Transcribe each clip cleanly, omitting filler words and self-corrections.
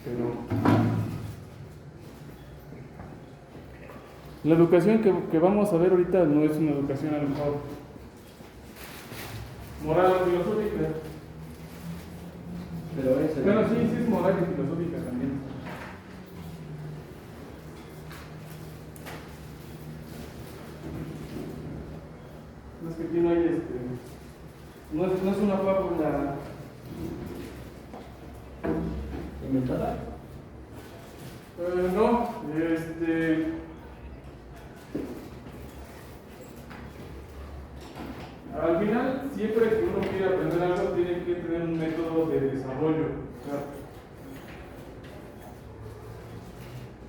Pero la educación que vamos a ver ahorita no es una educación a lo mejor moral o filosófica. Pero es Bueno, sí es moral y filosófica también. No es que aquí no hay no es una fábula inventada. no, al final, siempre que uno quiere aprender algo, tiene que tener un método de desarrollo.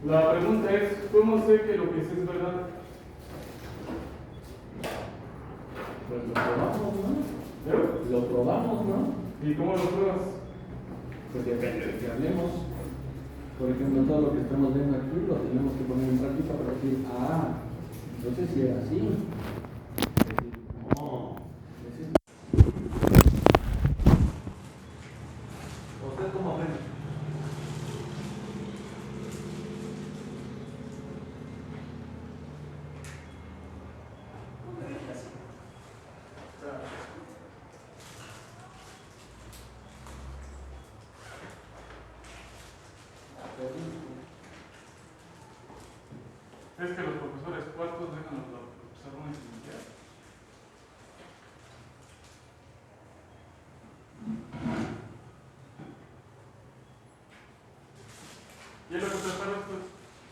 La pregunta es, ¿cómo sé que lo que sé es verdad? Pues lo probamos, ¿no? ¿Pero? Lo probamos, ¿no? ¿Y cómo lo pruebas? Pues depende de que hablemos. Por ejemplo, todo lo que estamos viendo aquí lo tenemos que poner en práctica para decir, entonces si era así. No. ¿Usted cómo aprende? Es que los profesores cuartos dejan a los salones iniciar. ¿Y es lo que preparas tú?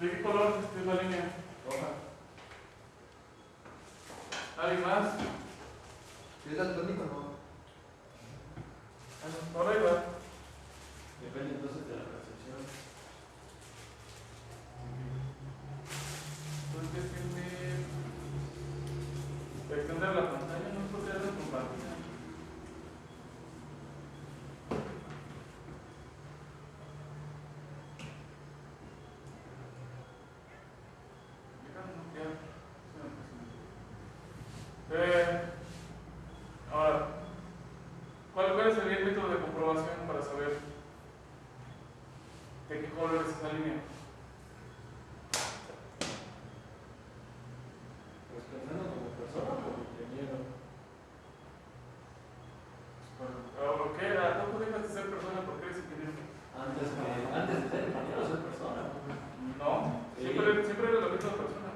¿De qué color es la línea? Roja. ¿Alguien más? ¿Es daltónico o no? Por ahí va. Depende entonces de la percepción. Entonces tiene que extender la pantalla, no podría dar compartir. Ahora, ¿cuál sería el método de comprobación para saber de qué color es esa línea? Pues pensando como persona o como ingeniero. ¿O qué era? ¿No dejas de ser persona porque eres ingeniero? Antes de ser ingeniero, ser persona. No, Sí. siempre eres la misma persona.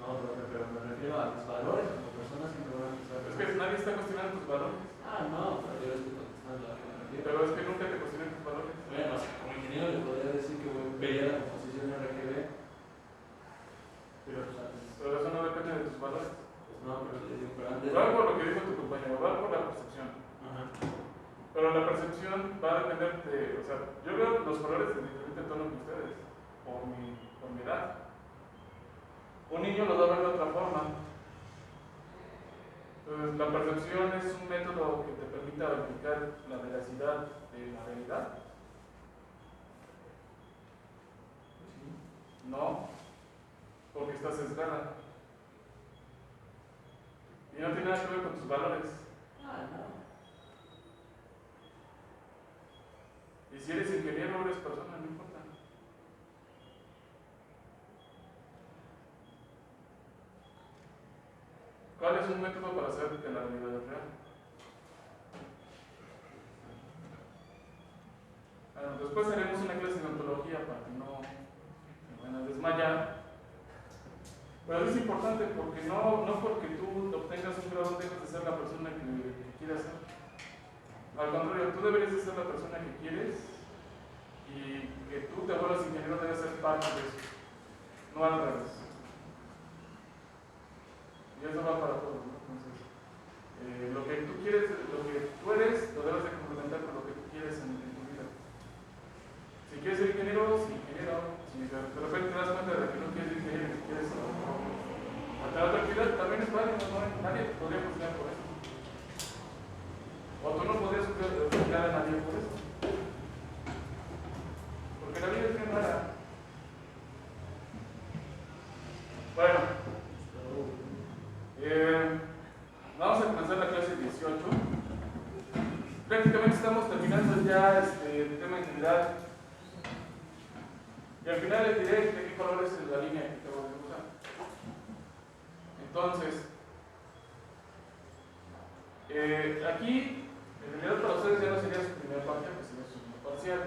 No, pero me refiero a mis valores como persona siempre van a empezar. Es que nadie está cuestionando tus valores. No, pero yo estoy contestando a lo que me refiero. Pero es que nunca te cuestionan tus valores. Bueno, o sea, como ingeniero le podría decir que veía la composición RGB. Pero pues antes. Pero eso no depende de tus valores. Pues no, pero le digo, pero antes. Va por lo que dijo tu compañero, va por la percepción. Ajá. Pero la percepción va a depender de. O sea, yo veo los colores de diferente tono que ustedes, por mi edad. Un niño los va a ver de otra forma. Entonces, la percepción es un método que te permite verificar la veracidad de la realidad. No, porque está sesgada. Y no tiene nada que ver con tus valores. No. Y si eres ingeniero o eres persona, no importa. ¿Cuál es un método para saber que la realidad es real? Bueno, después haremos una clase de ontología para que no se vayan a desmayar. Pero es importante porque no porque tú obtengas un grado dejas de ser la persona que quieres ser. Al contrario, tú deberías de ser la persona que quieres y que tú te vuelvas ingeniero debe ser parte de eso, no al revés. Y eso va para todos, ¿no? Entonces, lo que tú quieres, lo que tú eres, lo debes de complementar con lo que tú quieres en tu vida. Si quieres ser ingeniero, si ingeniero. Si de repente te das cuenta de que no quieres ser ingeniero, que quieres hacer otra actividad, también es válido, ¿no? Nadie podría funcionar por eso. O tú no podrías juzgar a nadie por eso. Porque la vida es bien rara. Bueno, vamos a comenzar la clase 18. Prácticamente estamos terminando ya el tema en general. Y al final les diré de qué color es la línea que tengo que usar. Entonces, aquí, en realidad para ustedes ya no sería su primera parte, pues sería su segunda parcial.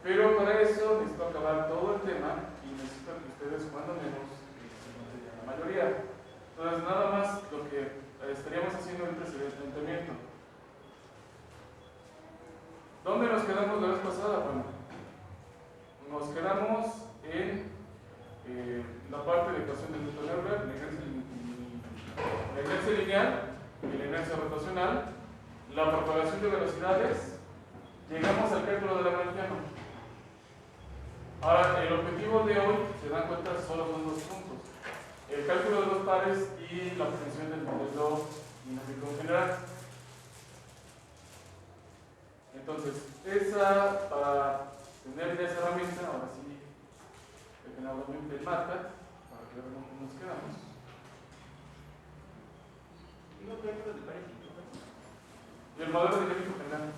Pero para eso necesito acabar todo el tema y necesito que ustedes, cuando menos, la mayoría. Entonces, nada más lo que estaríamos haciendo ahorita sería el planteamiento. ¿Dónde nos quedamos la vez pasada? Bueno, nos quedamos en la parte de ecuación del método Euler, la inercia lineal y la inercia rotacional, la propagación de velocidades, llegamos al cálculo de Lagrangiano. Ahora, el objetivo de hoy, se dan cuenta, solo son dos puntos: el cálculo de los pares y la obtención del modelo dinámico en general. Entonces, para tener ya esa herramienta, ahora sí, generalmente el mata, para que veamos cómo nos quedamos. Y el modelo dinámico general.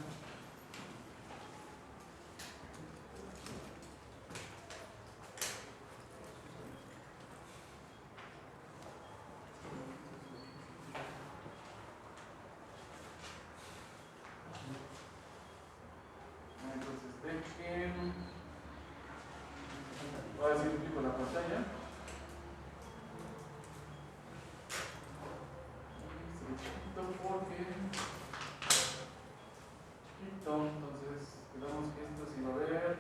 Voy a decir un clic con la pantalla. Entonces, quedamos que esto se va a ver.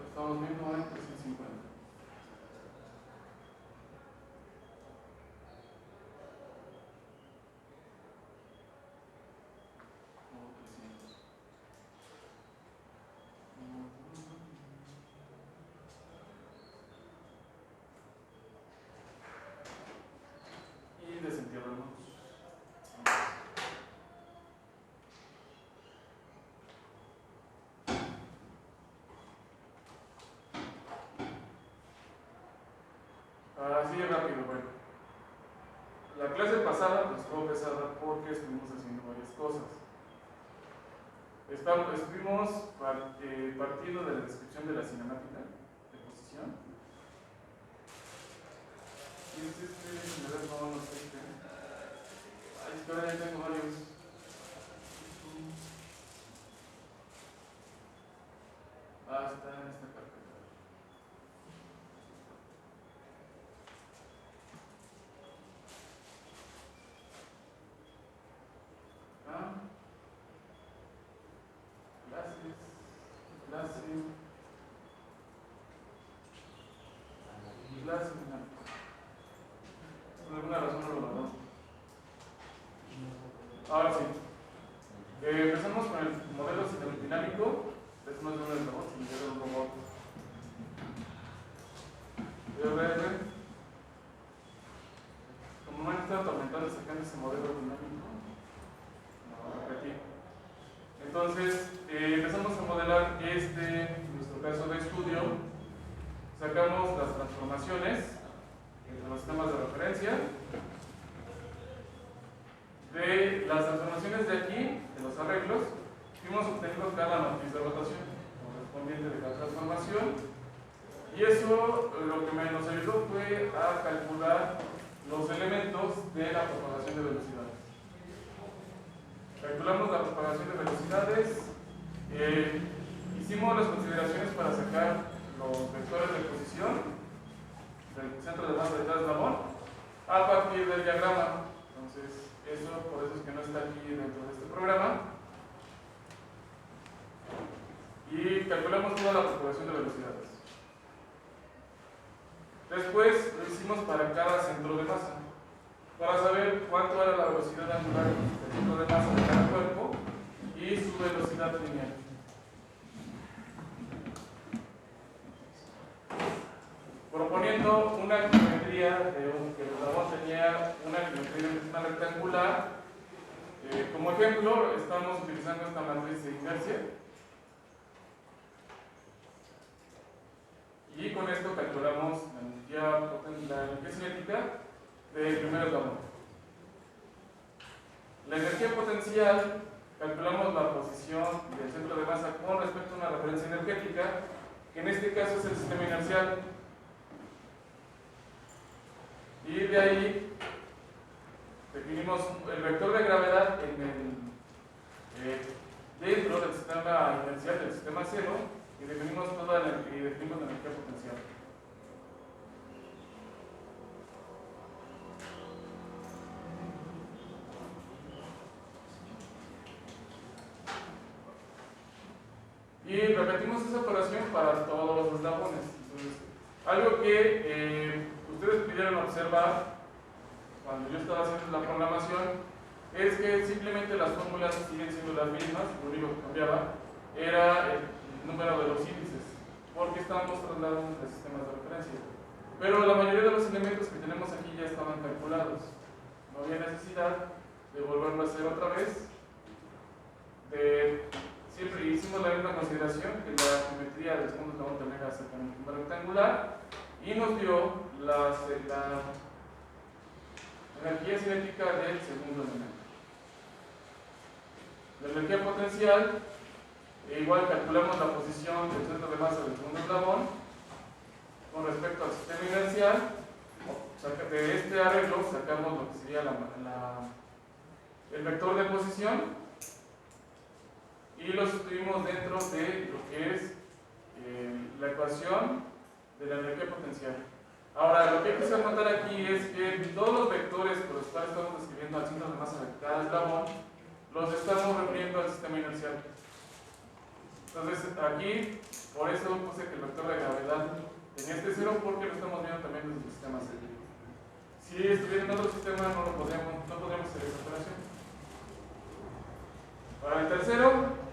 Estamos viendo en 350. Y desentierramos. Así de rápido, bueno. La clase pasada pues, fue pesada porque estuvimos haciendo varias cosas. Estuvimos partiendo de la descripción de la cinemática de posición. Y no sé qué. Ay, es que ahora ya tengo varios. Está en esta carpeta. Clase dinámica. Por alguna razón no lo guardó. Ahora sí. Empezamos con el modelo dinámico. Es más de un robot, sin ser un robot. Como me han estado atormentando sacando ese modelo dinámico, no, aquí. Entonces, empezamos a modelar nuestro caso de estudio. Sacamos las transformaciones de los sistemas de referencia. De las transformaciones de aquí, de los arreglos, fuimos obteniendo cada matriz de rotación correspondiente de cada transformación. Y eso lo que nos ayudó fue a calcular los elementos de la propagación de velocidades. Calculamos la propagación de velocidades, hicimos las consideraciones para sacar los vectores de posición del centro de masa de cada eslabón a partir del diagrama. Entonces, por eso es que no está aquí dentro de este programa. Y calculamos toda la propagación de velocidades. Después lo hicimos para cada centro de masa, para saber cuánto era la velocidad angular del centro de masa de cada cuerpo y su velocidad lineal. Proponiendo una geometría que el eslabón tenía una geometría rectangular. Como ejemplo, estamos utilizando esta matriz de inercia. Y con esto calculamos la energía cinética del primer eslabón. La energía potencial, calculamos la posición del centro de masa con respecto a una referencia energética, que en este caso es el sistema inercial. Y de ahí definimos el vector de gravedad dentro del sistema inercial del sistema cero y definimos toda la energía potencial. Y repetimos esa operación para todos los eslabones. Entonces, algo que ustedes pudieron observar cuando yo estaba haciendo la programación es que simplemente las fórmulas siguen siendo las mismas, lo único que cambiaba era el número de los índices, porque estábamos trasladando entre sistemas de referencia. Pero la mayoría de los elementos que tenemos aquí ya estaban calculados. No había necesidad de volverlo a hacer otra vez. Siempre hicimos la misma consideración que la geometría del segundo eslabón también era cercamente rectangular y nos dio la energía cinética del segundo elemento. La energía potencial, igual calculamos la posición del centro de masa del segundo eslabón con respecto al sistema inercial. De este arreglo sacamos lo que sería el vector de posición y lo sustituimos dentro de lo que es la ecuación de la energía potencial. Ahora, lo que hay que notar aquí es que todos los vectores por los cuales estamos describiendo al centro de masa de cada eslabón los estamos refiriendo al sistema inercial. Entonces, aquí, por eso puse que el vector de gravedad tenía este cero, porque lo estamos viendo también desde el sistema cero. Si estuviera en otro sistema, no podríamos hacer esa operación. Para el tercero,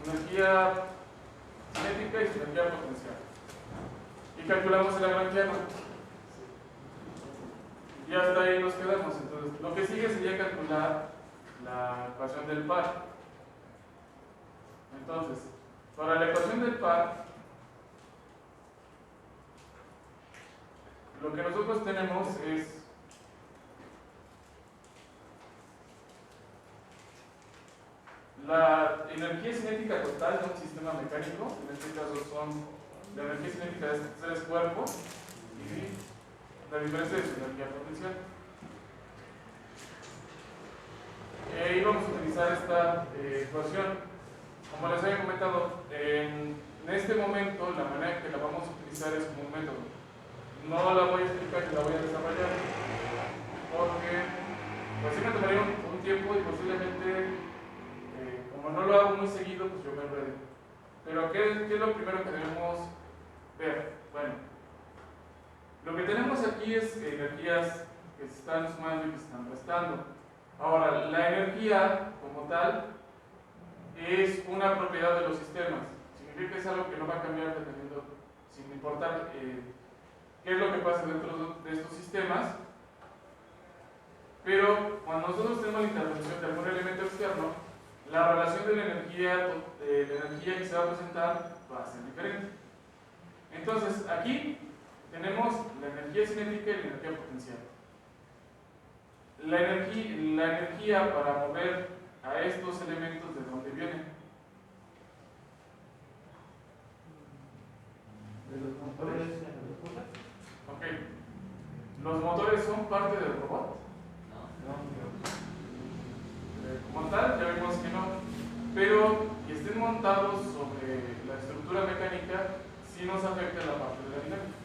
energía cinética y su energía potencial. Y calculamos el Lagrangiano. Y hasta ahí nos quedamos. Entonces, lo que sigue sería calcular la ecuación del par. Entonces, para la ecuación del par, lo que nosotros tenemos es la energía cinética total de un sistema mecánico. En este caso son la energía cinética de estos tres cuerpos y la diferencia de su energía potencial. Y vamos a utilizar esta ecuación. Como les había comentado, en este momento la manera en que la vamos a utilizar es como un método. No la voy a explicar ni la voy a desarrollar, porque pues sí me tomaría un tiempo y posiblemente, como no lo hago muy seguido, pues yo me enredo. Pero ¿qué es lo primero que debemos ver? Bueno, lo que tenemos aquí es energías que se están sumando y que se están restando. Ahora, la energía como tal es una propiedad de los sistemas. Significa que es algo que no va a cambiar dependiendo, sin importar qué es lo que pasa dentro de estos sistemas. Pero cuando nosotros tenemos la intervención de algún elemento externo, la relación de la energía que se va a presentar va a ser diferente. Entonces, aquí tenemos la energía cinética y la energía potencial. La energía para mover a estos elementos, ¿de dónde vienen? De los motores. Ok. ¿Los motores son parte del robot? Como tal, ya vimos que no. Pero que estén montados sobre la estructura mecánica sí nos afecta la parte de la dinámica.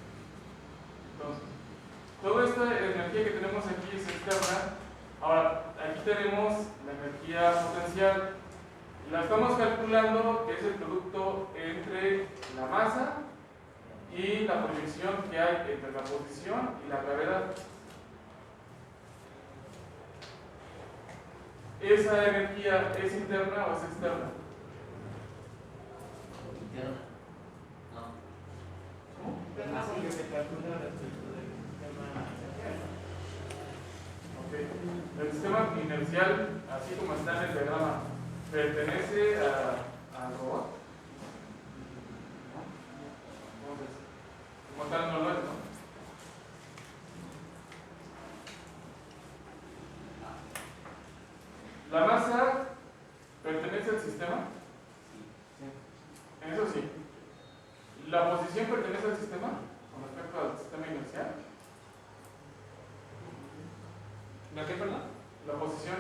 Entonces, toda esta energía que tenemos aquí es externa. Ahora, aquí tenemos la energía potencial. La estamos calculando, que es el producto entre la masa y la proyección que hay entre la posición y la gravedad. ¿Esa energía es interna o es externa? Interna. No. Así que se calcula respecto del sistema inercial. Ok. El sistema inercial, así como está en el diagrama, ¿pertenece al robot? Entonces, como tal no lo es, ¿no? ¿La qué, perdón? La posición.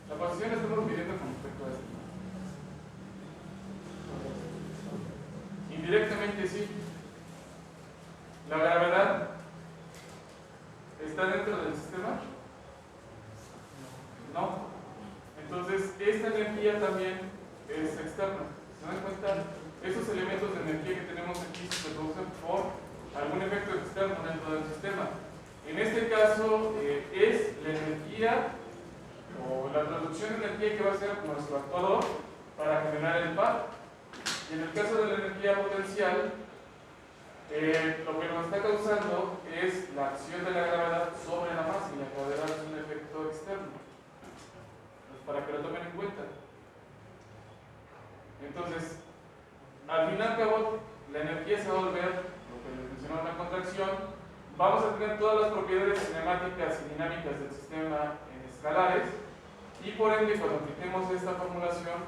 La posición la estamos midiendo con respecto a esto. Indirectamente sí. La gravedad está dentro del sistema. No. Entonces, esta energía también es externa. ¿Se dan cuenta? Esos elementos de energía que tenemos aquí se producen por algún efecto externo dentro del sistema. En este caso, es la energía o la producción de energía que va a ser nuestro actuador para generar el par. Y en el caso de la energía potencial, lo que nos está causando es la acción de la gravedad sobre la masa, y la gravedad es un efecto externo. Para que lo tomen en cuenta. Entonces, al fin y al cabo, la energía se va a volver, lo que les mencionaba en la contracción, vamos a tener todas las propiedades cinemáticas y dinámicas del sistema en escalares, y por ende, cuando apliquemos esta formulación,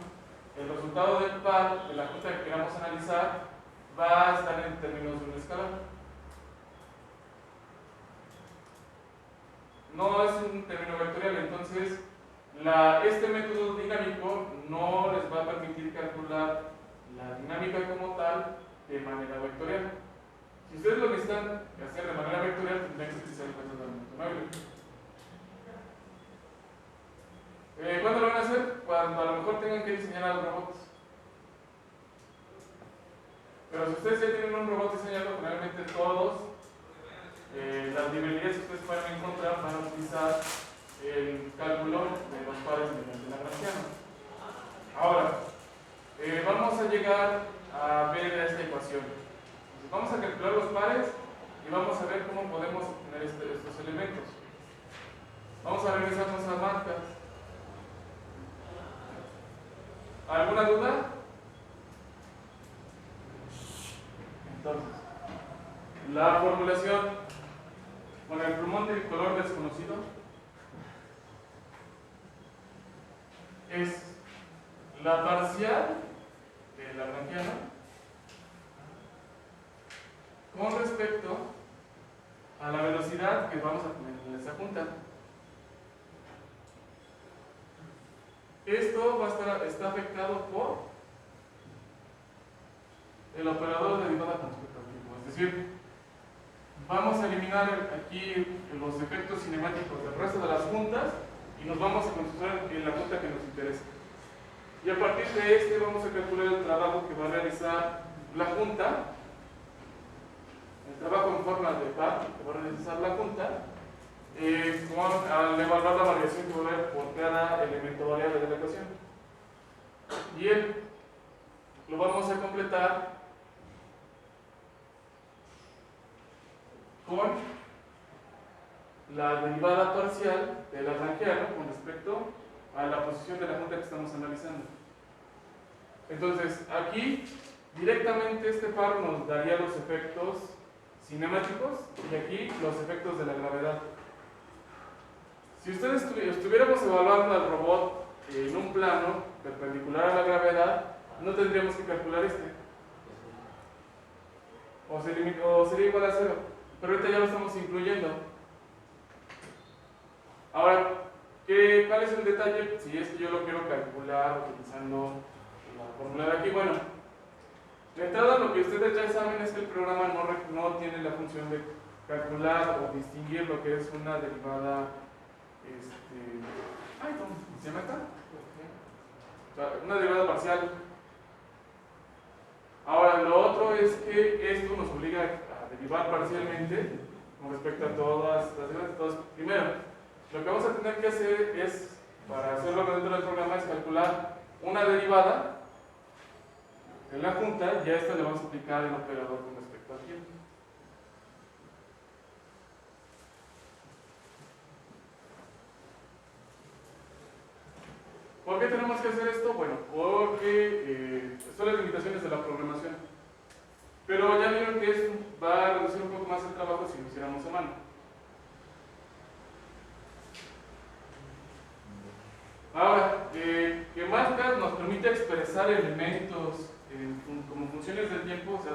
el resultado del par de la junta que queramos analizar va a estar en términos de un escalar. No es un término vectorial, entonces este método dinámico no les va a permitir calcular la dinámica como tal de manera vectorial. Si ustedes lo necesitan hacer de manera vectorial, tendrían que utilizar el método de aumento móvil. ¿Cuándo lo van a hacer? Cuando a lo mejor tengan que diseñar a los robots. Pero si ustedes ya tienen un robot diseñado, generalmente todos las librerías que ustedes pueden encontrar van a utilizar el cálculo de los pares mediante Lagrangiano. Ahora, vamos a llegar a ver esta ecuación. Entonces, vamos a calcular los pares y vamos a ver cómo podemos obtener estos elementos. Vamos a revisar nuestras marcas. ¿Alguna duda? Entonces, la formulación con el plumón del color desconocido es la parcial de Lagrangiano con respecto a la velocidad que vamos a tener en esa punta. Esto está afectado por el operador de derivada con respecto al tiempo. Es decir, vamos a eliminar aquí los efectos cinemáticos del resto de las puntas y nos vamos a concentrar en la punta que nos interesa. Y a partir de este vamos a calcular el trabajo que va a realizar la punta, el trabajo en forma de par que va a realizar la punta, al evaluar la variación que va a haber por cada elemento variable de la ecuación. Bien, lo vamos a completar con la derivada parcial del Lagrangiano con respecto a la posición de la punta que estamos analizando. Entonces, aquí directamente este par nos daría los efectos cinemáticos y aquí los efectos de la gravedad. Si ustedes estuviéramos evaluando al robot en un plano perpendicular a la gravedad, no tendríamos que calcular este. O sería igual a cero. Pero ahorita ya lo estamos incluyendo. Ahora, ¿cuál es el detalle? Si es que yo lo quiero calcular utilizando la fórmula de aquí. Bueno, de entrada lo que ustedes ya saben es que el programa no tiene la función de calcular o distinguir lo que es una derivada. ¿Cómo se llama esta? Una derivada parcial. Ahora, lo otro es que esto nos obliga a derivar parcialmente con respecto a todas las derivas. Entonces, primero, lo que vamos a tener que hacer es, para hacerlo dentro del programa, es calcular una derivada en la punta y a esta le vamos a aplicar el operador con respecto al tiempo. ¿Por qué tenemos que hacer esto? Bueno, porque son las limitaciones de la programación. Pero ya vieron que va a reducir un poco más el trabajo si lo hiciéramos a mano. Ahora, que MATLAB nos permite expresar elementos como funciones del tiempo, o sea,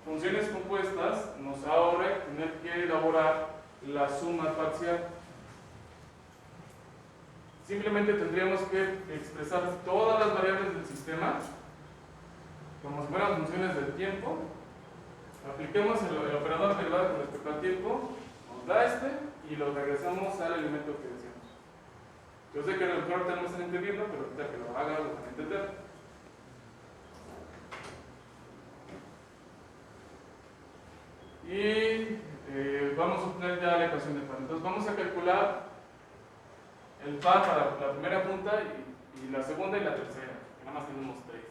funciones compuestas, nos ahorra tener que elaborar la suma parcial. Simplemente tendríamos que expresar todas las variables del sistema como si fueran funciones del tiempo. Apliquemos el operador derivado con respecto al tiempo, nos da y lo regresamos al elemento que decíamos. Yo sé que a lo mejor tenemos que entendiendo, pero ahorita que lo haga lo van a entender. Y vamos a obtener ya la ecuación de par. Entonces vamos a calcular el par para la primera punta y la segunda y la tercera, que nada más tenemos 3.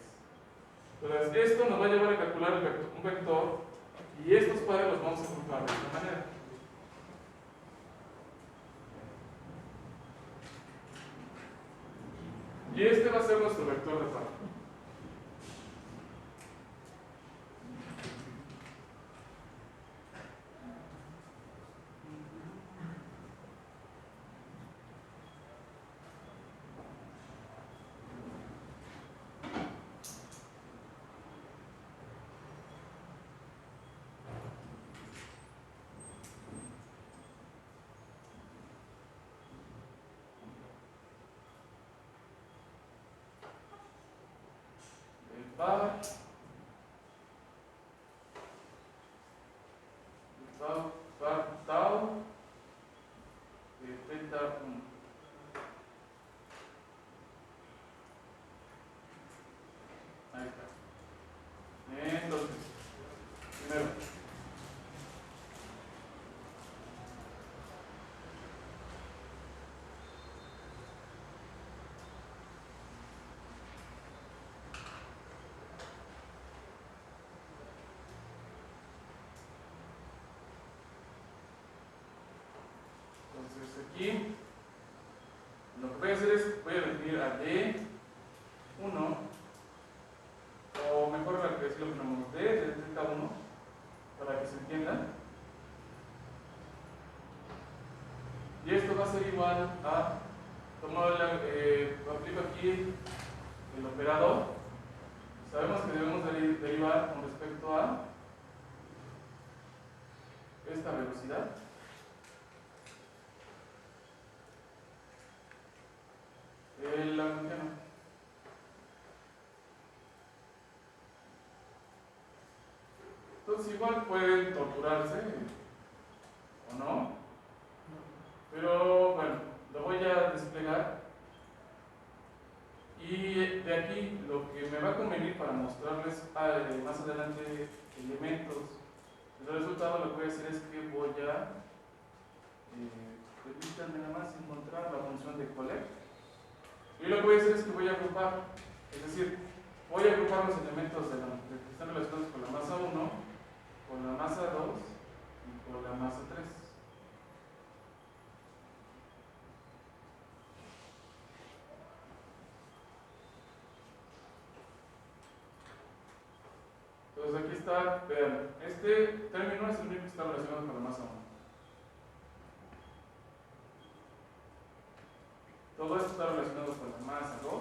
Entonces esto nos va a llevar a calcular un vector y estos pares los vamos a agrupar de esta manera. Y este va a ser nuestro vector de par. Par tau de θ1. Ahí está. Entonces, primero, aquí lo que voy a hacer es voy a definir a D1, o mejor para que decirlo como D de θ1 para que se entienda, y esto va a ser igual a aplico aquí el operador. Sabemos que debemos derivar con respecto a esta velocidad. El lagrangiano. Entonces igual pueden torturarse o no, pero bueno, lo voy a desplegar y de aquí lo que me va a convenir para mostrarles más adelante elementos del resultado, lo que voy a hacer es que voy a permítanme nada más encontrar la función de collect. Y lo que voy a hacer es que voy a agrupar, es decir, voy a agrupar los elementos que están relacionados con la masa 1, con la masa 2 y con la masa 3. Entonces aquí está, vean, este término es el único que está relacionado con la masa 1. Todo esto está relacionado con la masa 2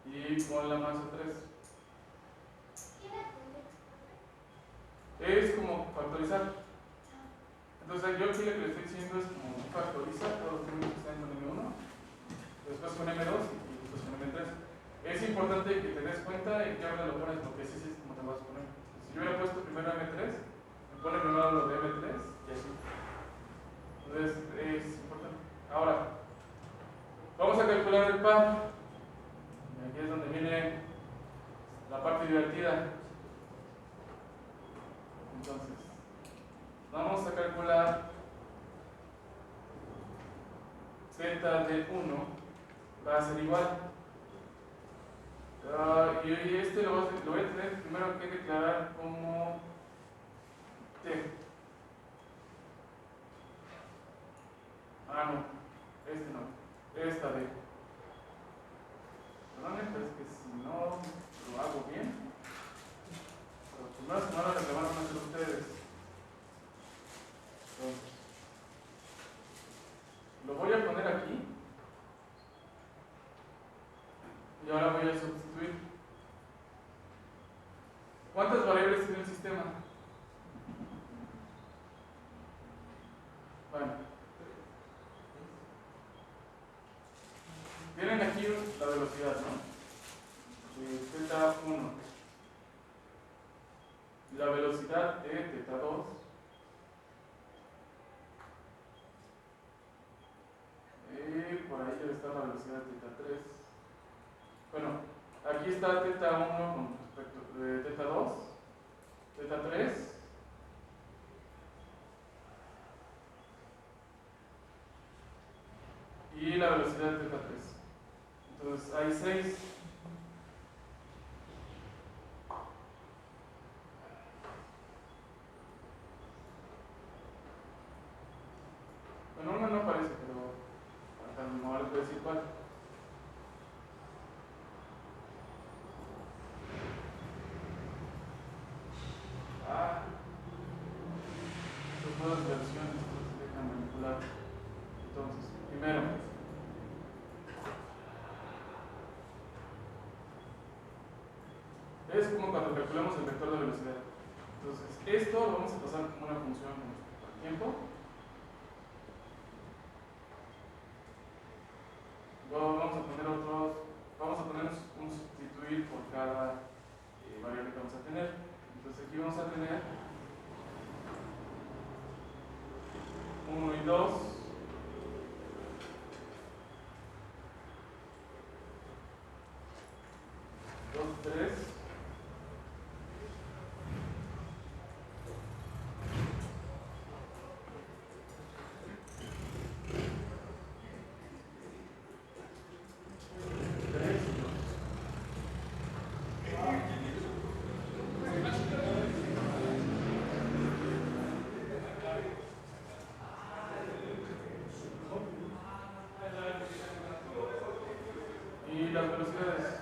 y con la masa 3. Es como factorizar. Entonces yo aquí lo que le estoy diciendo es como factoriza todos los números que están con M1, después con M2 y después con M3. Es importante que te des cuenta en qué orden lo pones, porque así es como te vas a poner. Si yo hubiera puesto primero M3, me pone primero lo de M3 y así. Entonces es importante. Ahora, vamos a calcular el par. Y aquí es donde viene la parte divertida. Entonces, vamos a calcular z de 1 va a ser igual. Y este lo voy a tener primero que declarar como t. No, este no, esta d. Perdón, pero es que si no lo hago bien, los primeros que van a reclamar van a ser ustedes. Entonces, lo voy a poner aquí Y ahora voy a sustituir. ¿Cuántas variables tiene el sistema? Bueno, tienen aquí la velocidad, ¿no? Teta 1. La velocidad de teta 2. Y por ahí debe estar la velocidad de teta 3. Bueno, aquí está teta 1 con respecto de teta 2, teta 3. Y la velocidad de teta 3. Entonces hay 6. Bueno, una no aparece, pero hasta el momento les voy a decir cuál. Estas nuevas versiones que se dejan manipular. Entonces, primero, es como cuando calculamos el vector de velocidad. Entonces, esto lo vamos a pasar como una función con respecto al tiempo. Luego vamos a poner un sustituir por cada variable que vamos a tener. Entonces aquí vamos a tener 1 y 2. 2, 3. Y las velocidades.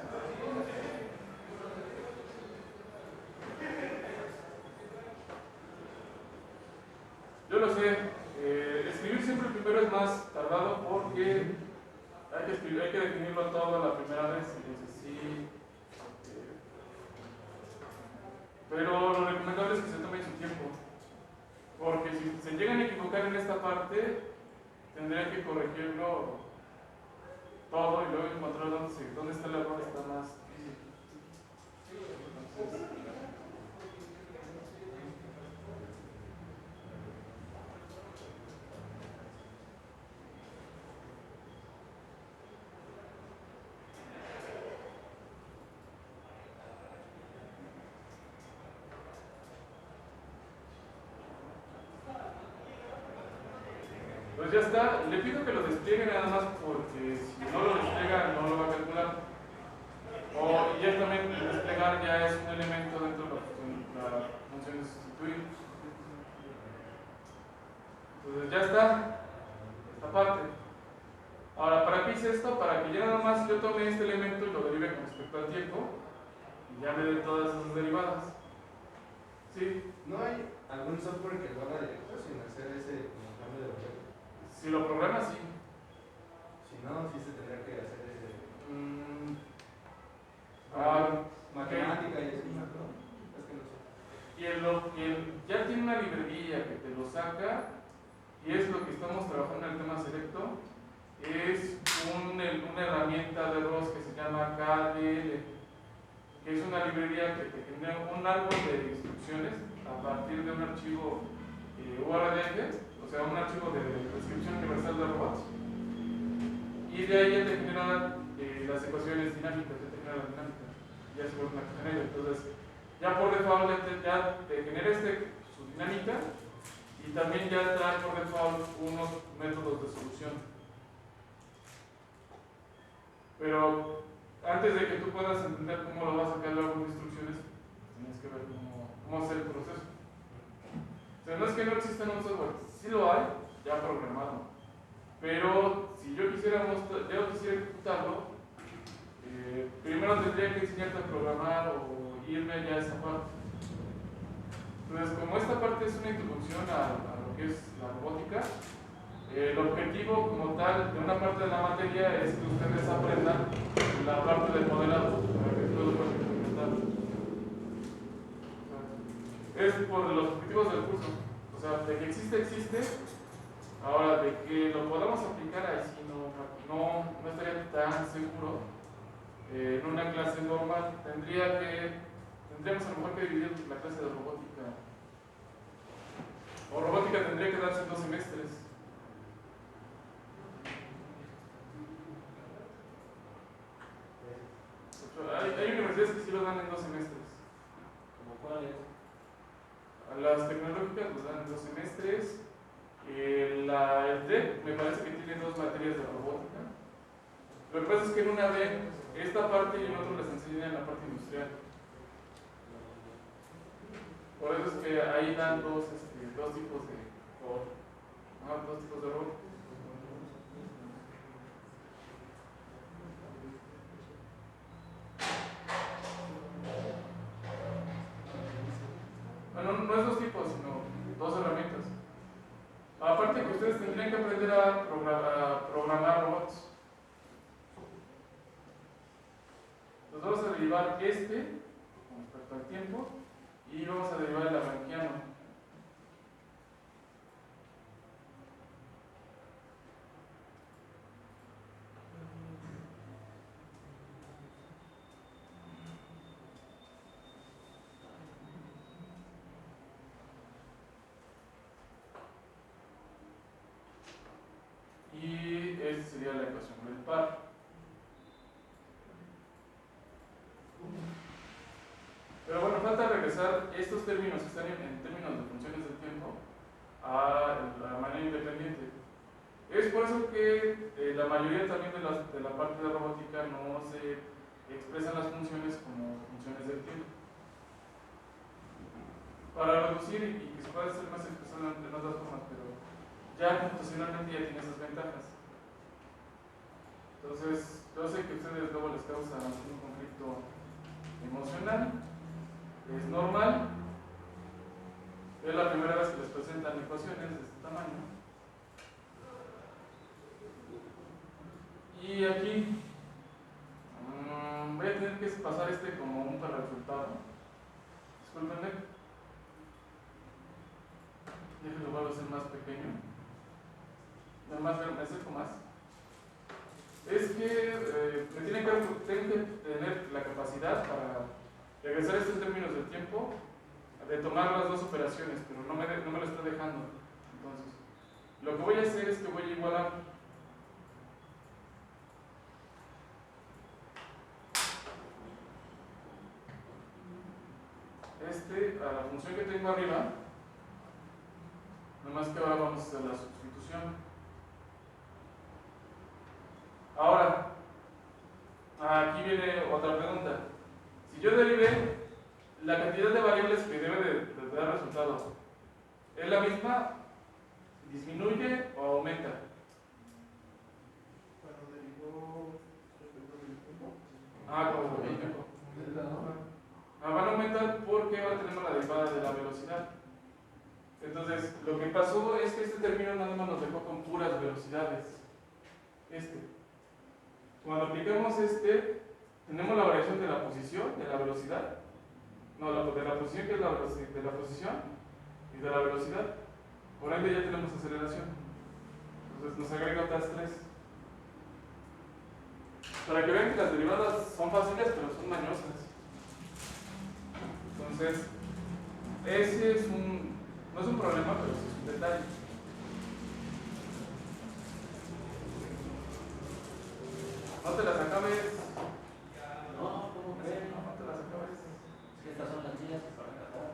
Yo lo sé, escribir siempre primero es más tardado porque hay que definirlo todo la primera vez. Entonces sí. Pero lo recomendable es que se tome su tiempo. Porque si se llegan a equivocar en esta parte, tendrían que corregirlo todo y luego encontrar dónde está el error, está más difícil. Entonces, pues ya está, le pido que lo despliegue nada más porque si no lo despliega no lo va a calcular. O ya también el desplegar ya es un elemento dentro de la función de sustituir. Entonces ya está, esta parte. Ahora, ¿para qué hice esto? Para que ya nada más yo tome este elemento y lo derive con respecto al tiempo y ya me dé todas esas derivadas. ¿Sí? ¿No hay algún software que lo haga directo sin hacer ese cambio de objeto? Si lo programas, sí. Si no, sí se tendría que hacer ese. Matemática y eso, ¿no? Es que no sé. Ya tiene una librería que te lo saca y es lo que estamos trabajando en el tema selecto. Es una herramienta de ROS que se llama KDL, que es una librería que te genera un árbol de instrucciones a partir de un archivo URDF, o sea, un archivo de descripción universal de robots, y de ahí ya te genera las ecuaciones dinámicas, ya te genera la dinámica, ya se vuelve una genera. Entonces, ya por default ya te genera su dinámica y también ya trae por default unos métodos de solución. Pero antes de que tú puedas entender cómo lo vas a sacar luego de instrucciones, tienes que ver cómo hacer el proceso. O sea, no es que no exista un software, sí lo hay, ya programado. Pero si yo quisiera ejecutarlo, primero tendría que enseñarte a programar o irme ya a esa parte. Entonces, como esta parte es una introducción a lo que es la robótica, El objetivo como tal de una parte de la materia es que ustedes aprendan la parte del modelado para que todo lo puedan implementar. Es por los objetivos del curso. O sea, de que existe, existe. Ahora, de que lo podamos aplicar ahí sí no estaría tan seguro. En una clase normal tendríamos a lo mejor que dividir la clase de robótica. O robótica tendría que darse en 2 semestres. Hay universidades que sí lo dan en 2 semestres. ¿Como cuáles? Las tecnológicas los dan en 2 semestres. El TEC me parece que tiene 2 materias de robótica. Lo que pasa es que en una ven esta parte y en otro les enseñan la parte industrial. Por eso es que ahí dan dos tipos de robótica. Dos tipos de robótica. Bueno, no es 2 tipos, sino 2 herramientas. Aparte que ustedes tendrían que aprender a programar robots. Nos vamos a derivar con respecto al tiempo, y vamos a derivar el lagrangiano. Y esta sería la ecuación del par. Pero bueno, falta regresar estos términos que están en términos de funciones del tiempo a la manera independiente. Es por eso que la mayoría también de la parte de robótica no se expresan las funciones como funciones del tiempo. Para reducir y que se pueda hacer más expresado en otras formas, pero ya computacionalmente ya tiene esas ventajas. Entonces, yo sé que a ustedes luego les causa un conflicto emocional. Es normal. Es la primera vez que les presentan ecuaciones de este tamaño. Y aquí voy a tener que pasar como un resultado. Discúlpenme. Déjenlo, vuelvo a hacer más pequeño. Me acerco más. Es que tengo que tener la capacidad para regresar esto en términos del tiempo, de tomar las 2 operaciones, pero no me lo está dejando. Entonces, lo que voy a hacer es que voy a igualar a la función que tengo arriba, nomás que ahora vamos a hacer la sustitución. Ahora, aquí viene otra pregunta. Si yo derivé, la cantidad de variables que debe de dar resultado, ¿es la misma? ¿Disminuye o aumenta? Cuando derivó respecto del tiempo. Como el tiempo. Van a aumentar porque ahora tenemos la derivada de la velocidad. Entonces, lo que pasó es que este término nada más nos dejó con puras velocidades. Cuando aplicamos tenemos la variación de la posición, de la velocidad. No, de la posición, que es de la posición, y de la velocidad. Por ende ya tenemos aceleración. Entonces nos agrega otras 3. Para que vean que las derivadas son fáciles, pero son mañosas. Entonces, ese no es un problema, pero sí es un detalle. No te las acabes. No, ¿cómo crees? No te las acabes. Es que estas son las mías para acabar.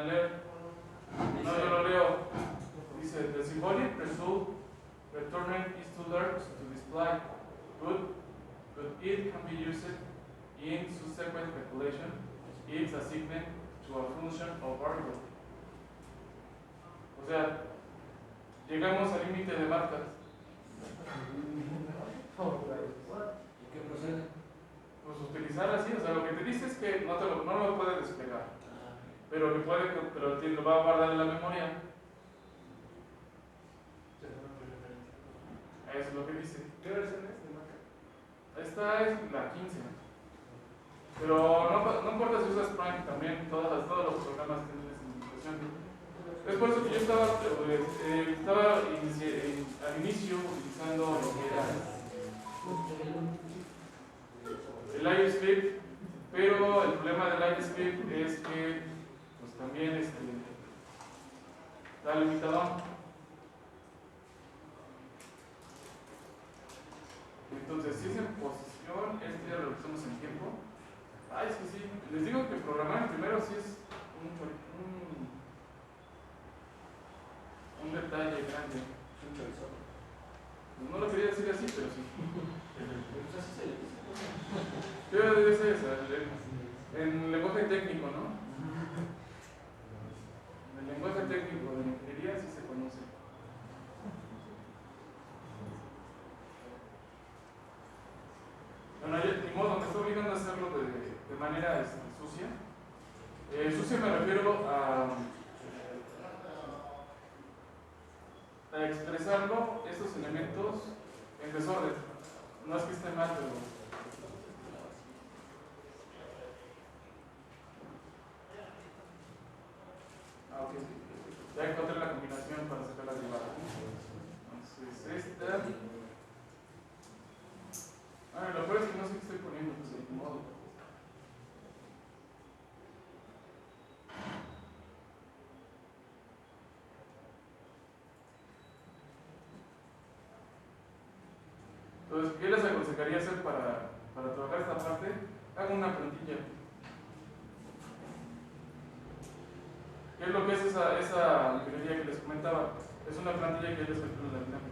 a leer? No, yo lo leo. Dice, the symbolic result returned is too large to display, but it can be used in subsequent calculation if assigned to a function or variable. O sea, llegamos al límite de marcas. ¿Y qué procede? Pues utilizar así, o sea, lo que te dice es que no lo puede despegar, pero lo va a guardar en la memoria. Eso es lo que dice. ¿Qué versión es de Mac? Esta es la 15. Pero no importa si usas Prime también, todos los programas tienen esa limitación. Es por eso que yo estaba al inicio utilizando lo que era el LiveScript, pero el problema del LiveScript es que pues también da limitador. Entonces, si es en posición, ya lo reducimos en tiempo. Ay, es que sí, les digo que programar primero sí es un detalle grande. No lo quería decir así, pero sí. Pero debe ser en lenguaje técnico, ¿no? En el lenguaje técnico de ingeniería sí se conoce. Bueno, ni modo, me estoy obligando a hacerlo de manera sucia. Sucia me refiero a expresarlo, estos elementos, en desorden. No es que esté mal, pero... ok. Ya encontré la combinación para sacar la derivada. Entonces, esta... lo peor es que no sé qué estoy poniendo, pues de modo. Entonces, ¿qué les aconsejaría hacer para trabajar esta parte? Hagan una plantilla. ¿Qué es lo que es esa librería que les comentaba? Es una plantilla que les calcula la dinámica.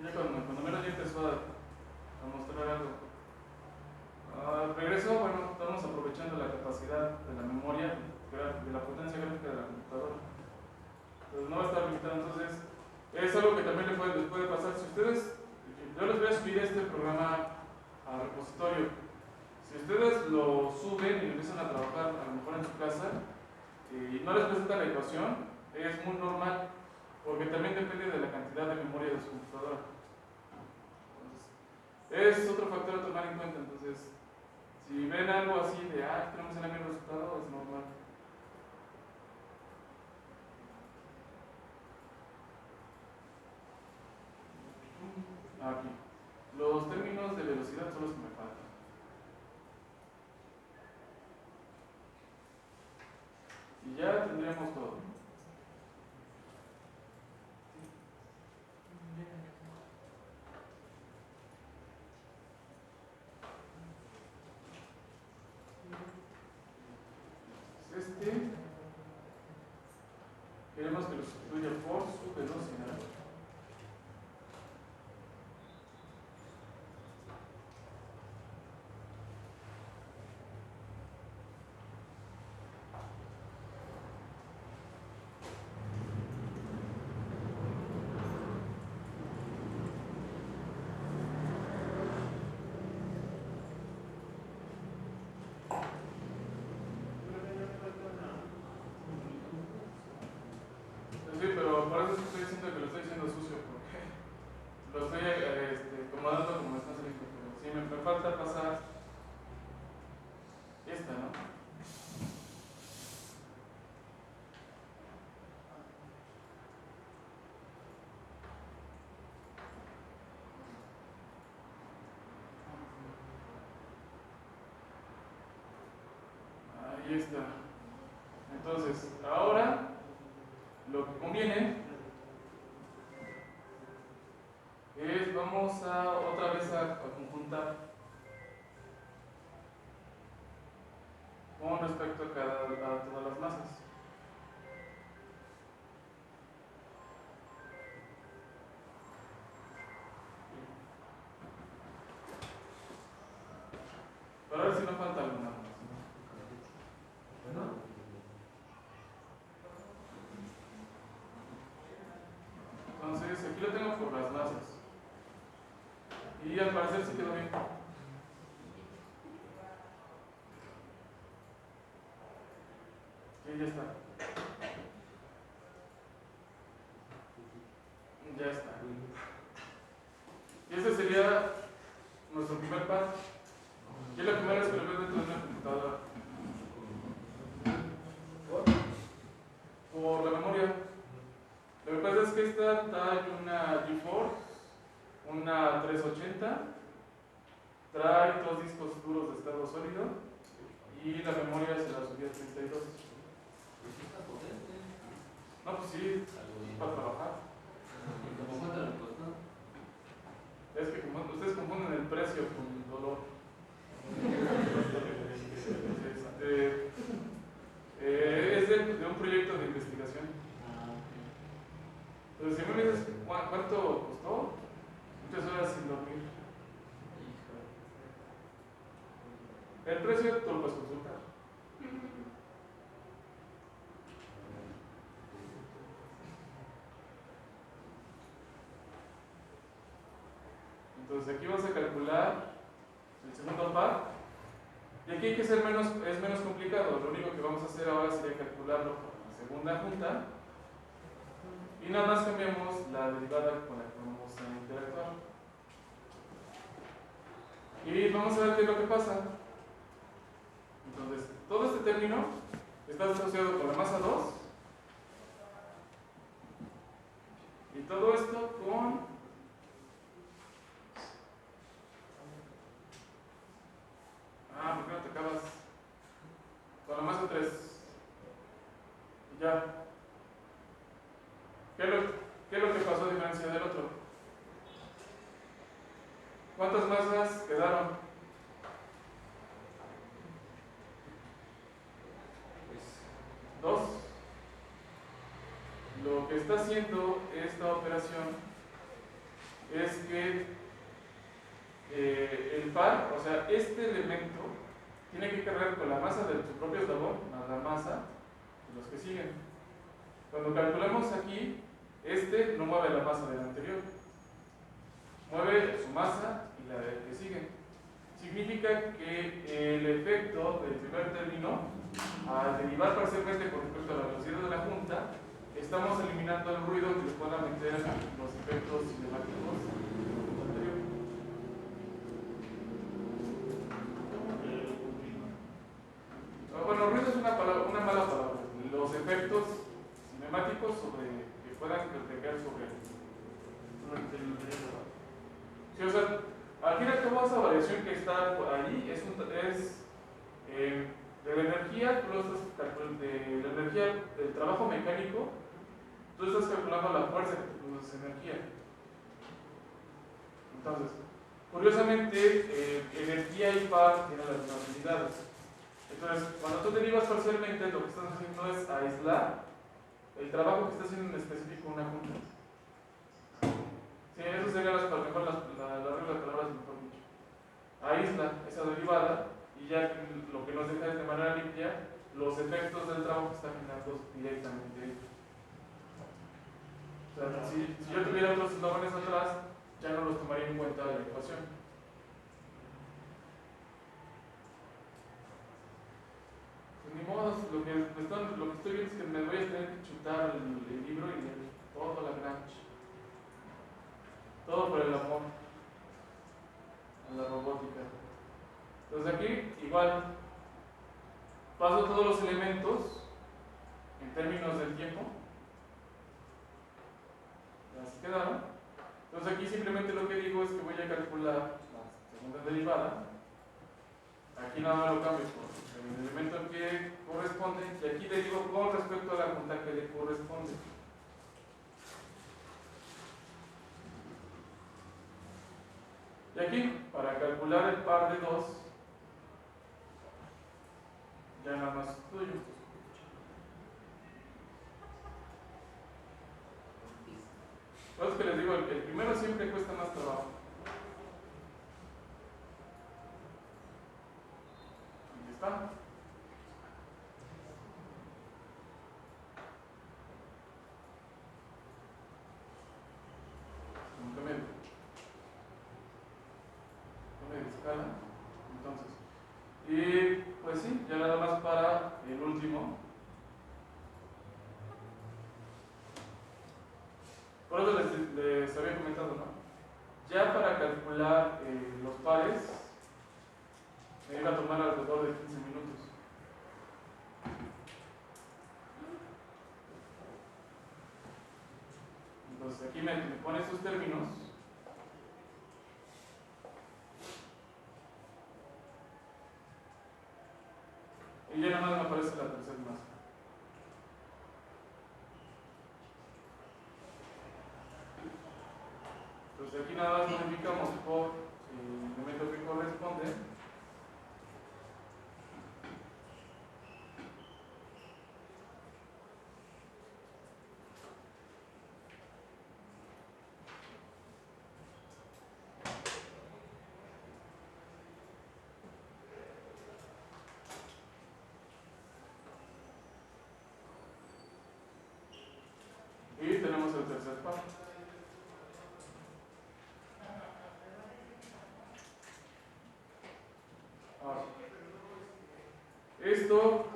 Ya cuando menos ya empezó a mostrar algo. Regreso, bueno, estamos aprovechando la capacidad de la memoria, de la potencia gráfica de la computadora. Entonces no va a estar limitado. Entonces, es algo que también les puede pasar. Si ustedes, yo les voy a subir este programa al repositorio. Si ustedes lo suben y empiezan a trabajar a lo mejor en su casa y no les presenta la ecuación, es muy normal, porque también depende de la cantidad de memoria de su computadora. Entonces, es otro factor a tomar en cuenta. Entonces, si ven algo así de, tenemos el mismo resultado, es normal. Aquí. Los términos de velocidad son los que me faltan. Y ya tendríamos todo. Queremos que lo sustituya por su velocidad. me falta pasar esta, ¿no? Ahí está. Entonces, ahora lo que conviene es, vamos a otra vez a conjuntar con respecto a todas las masas. Para ver si no falta alguna más. Entonces, aquí lo tengo por las masas. Y al parecer sí quedó bien. Y ya está. Ya está. Y ese sería nuestro primer paso. Y es la primera vez que lo veo dentro de una computadora. Por la memoria. Lo que pasa es que esta trae una GeForce, una 380, trae 2 discos duros de estado sólido y la memoria se la subí a 32. No, pues sí, para trabajar. Es que ustedes confunden el precio con el dolor. Es de un proyecto de investigación. Pero si me dices cuánto costó, muchas horas sin dormir. El precio tú lo puedes consultar. Entonces aquí vas a calcular el segundo par. Y aquí hay que ser es menos complicado. Lo único que vamos a hacer ahora sería calcularlo por la segunda junta. Y nada más cambiamos la derivada con la que vamos a interactuar. Y vamos a ver qué es lo que pasa. Entonces, todo este término está asociado con la masa 2. Y todo esto con ¿por qué no te acabas? Con la masa 3. Y ya. ¿Qué es lo que pasó a diferencia del otro? ¿Cuántas masas quedaron? Dos. Lo que está haciendo esta operación es que el par, o sea, este elemento tiene que cargar con la masa de su propio eslabón más la masa de los que siguen. Cuando calculamos aquí, este no mueve la masa del anterior, mueve su masa y la del que sigue. Significa que el efecto del primer término, al derivar parcialmente con respecto a la velocidad de la junta, estamos eliminando el ruido que le pueda meter los efectos cinemáticos anterior. Bueno, ruido es una mala palabra. Los efectos cinemáticos que puedan reflejar sobre el video. Sí, o sea, al fin y al cabo esa variación que está ahí es de la energía, de la energía del trabajo mecánico, tú estás calculando la fuerza que te produce esa energía. Entonces, curiosamente, energía y par tienen las mismas unidades. Entonces, cuando tú derivas parcialmente, lo que estás haciendo es aislar el trabajo que está haciendo en específico una junta. Sí, eso sería mejor la regla de palabras, mejor dicho. Aísla esa derivada y ya lo que nos deja es de manera limpia los efectos del trabajo que está generando directamente. O sea, si yo tuviera otros eslóganes atrás, ya no los tomaría en cuenta la ecuación. Ni modo, lo que estoy viendo es que me voy a tener que chutar el libro y leer toda la grancha. Todo por el amor a la robótica. Entonces aquí igual paso todos los elementos en términos del tiempo. Ya se quedaron. Entonces aquí simplemente lo que digo es que voy a calcular la segunda derivada. Aquí nada más lo cambio por el elemento que corresponde y aquí le digo con respecto a la cuenta que le corresponde. Y aquí, para calcular el par de 2, ya nada más tuyo. Por eso es que les digo, el primero siempre cuesta más trabajo. Aquí está. Nunca me escala. Entonces, y pues sí, ya nada más para el último. Por eso les había comentado, ¿no? Ya para calcular los pares me iba a tomar alrededor de 15 minutos. Entonces aquí me pone esos términos. Y ya nada más me aparece la tercera masa. Entonces aquí nada más modificamos por el elemento que corresponde. Y tenemos el tercer par. Ahora, esto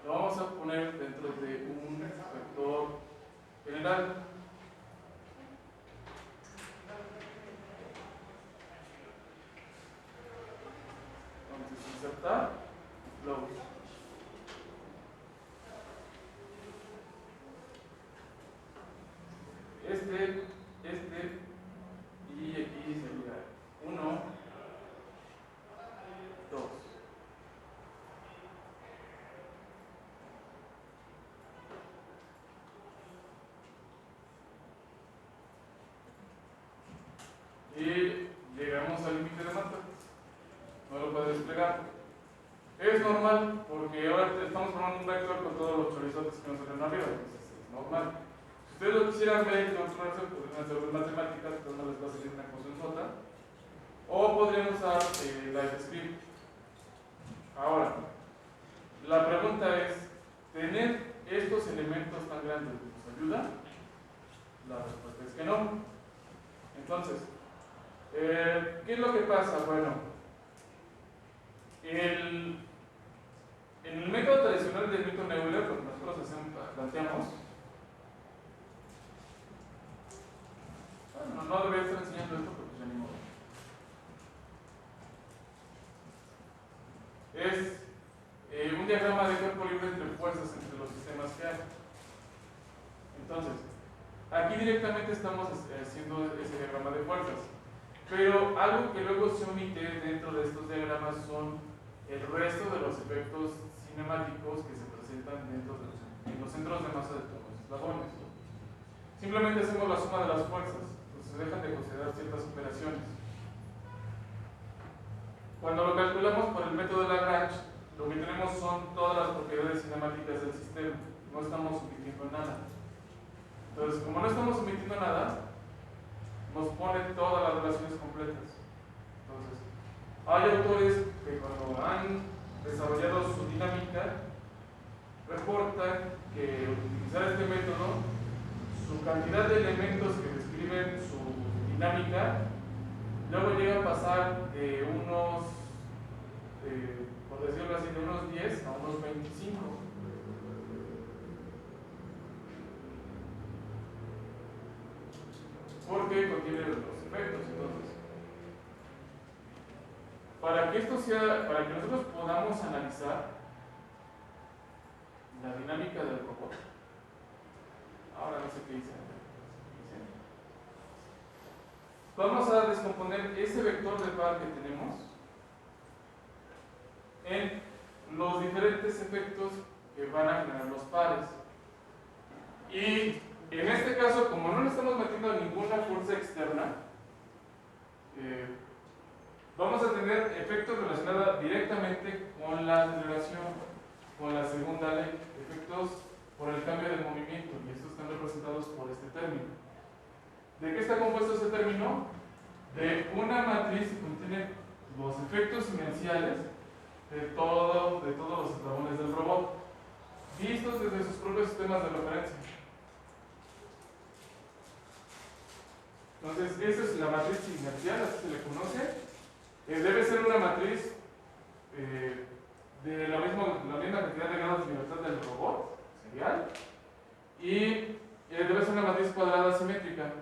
lo vamos a poner dentro de un vector general. Entonces, insertar, close. Y aquí sería 1, 2. Y llegamos al límite de Manhattan. No lo puede desplegar. Es normal porque ahora estamos formando un vector con todos los chorizotes que nos salen arriba. Entonces es normal. Si ustedes lo quisieran ver y controlarse, podrían hacerlo en matemáticas, pero no les va a salir una cosa en sota. O podrían usar LiveScript. Ahora, la pregunta es: ¿tener estos elementos tan grandes nos ayuda? La respuesta es que no. Entonces, ¿qué es lo que pasa? Bueno, en el método tradicional de Newton Euler, lo que nosotros planteamos, bueno, no debería estar enseñando esto porque ya ni modo. Es un diagrama de cuerpo libre entre fuerzas entre los sistemas que hay. Entonces, aquí directamente estamos haciendo ese diagrama de fuerzas. Pero algo que luego se omite dentro de estos diagramas son el resto de los efectos cinemáticos que se presentan dentro de los centros de masa de todos los eslabones. Simplemente hacemos la suma de las fuerzas, entonces se dejan de considerar ciertas operaciones. Cuando lo calculamos por el método de Lagrange, lo que tenemos son todas las propiedades cinemáticas del sistema, no estamos omitiendo nada. Entonces, como no estamos omitiendo nada, nos pone todas las relaciones completas. Entonces, hay autores que cuando han desarrollado su dinámica reportan que al utilizar este método, su cantidad de elementos que describen su dinámica luego llega a pasar de unos, por decirlo así, de unos 10 a unos 25. tiene los efectos. Entonces, para que nosotros podamos analizar la dinámica del robot, ahora no sé qué dice. Vamos a descomponer ese vector de par que tenemos en los diferentes efectos que van a generar los pares. Y en este caso, como no le estamos metiendo ninguna fuerza externa, vamos a tener efectos relacionados directamente con la aceleración, con la segunda ley, efectos por el cambio de movimiento, y estos están representados por este término. ¿De qué está compuesto este término? De una matriz que contiene los efectos inerciales de todos los eslabones del robot, vistos desde sus propios sistemas de referencia. Entonces, esa es la matriz inercial, así se le conoce. Debe ser una matriz de la misma cantidad de grados de libertad del robot serial, y debe ser una matriz cuadrada simétrica.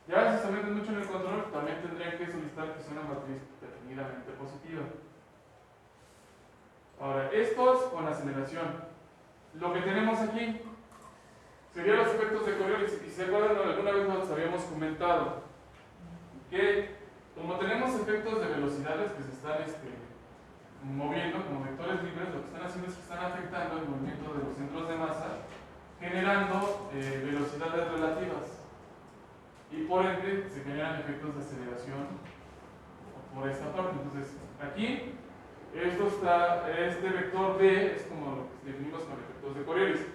Ya si se meten mucho en el control, también tendrían que solicitar que sea una matriz definidamente positiva. Ahora, esto es con aceleración. Lo que tenemos aquí serían los efectos de Coriolis. Y se acuerdan, alguna vez nos habíamos comentado que como tenemos efectos de velocidades que se están moviendo como vectores libres, lo que están haciendo es que están afectando el movimiento de los centros de masa, generando velocidades relativas. Y por ende se generan efectos de aceleración por esta parte. Entonces, aquí, este vector B es como lo que definimos con efectos de Coriolis.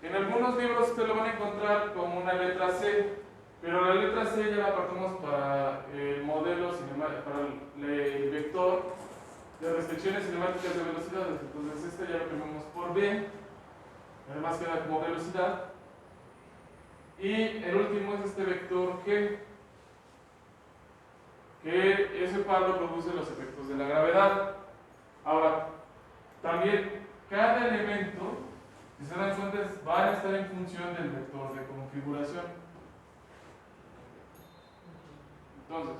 En algunos libros ustedes lo van a encontrar como una letra C, pero la letra C ya la apartamos para el modelo para el vector de restricciones cinemáticas de velocidades. Entonces, este ya lo tenemos por B, además queda como velocidad. Y el último es este vector G, que ese par lo produce los efectos de la gravedad. Ahora, también cada elemento, si se dan cuenta, va a estar en función del vector de configuración. Entonces,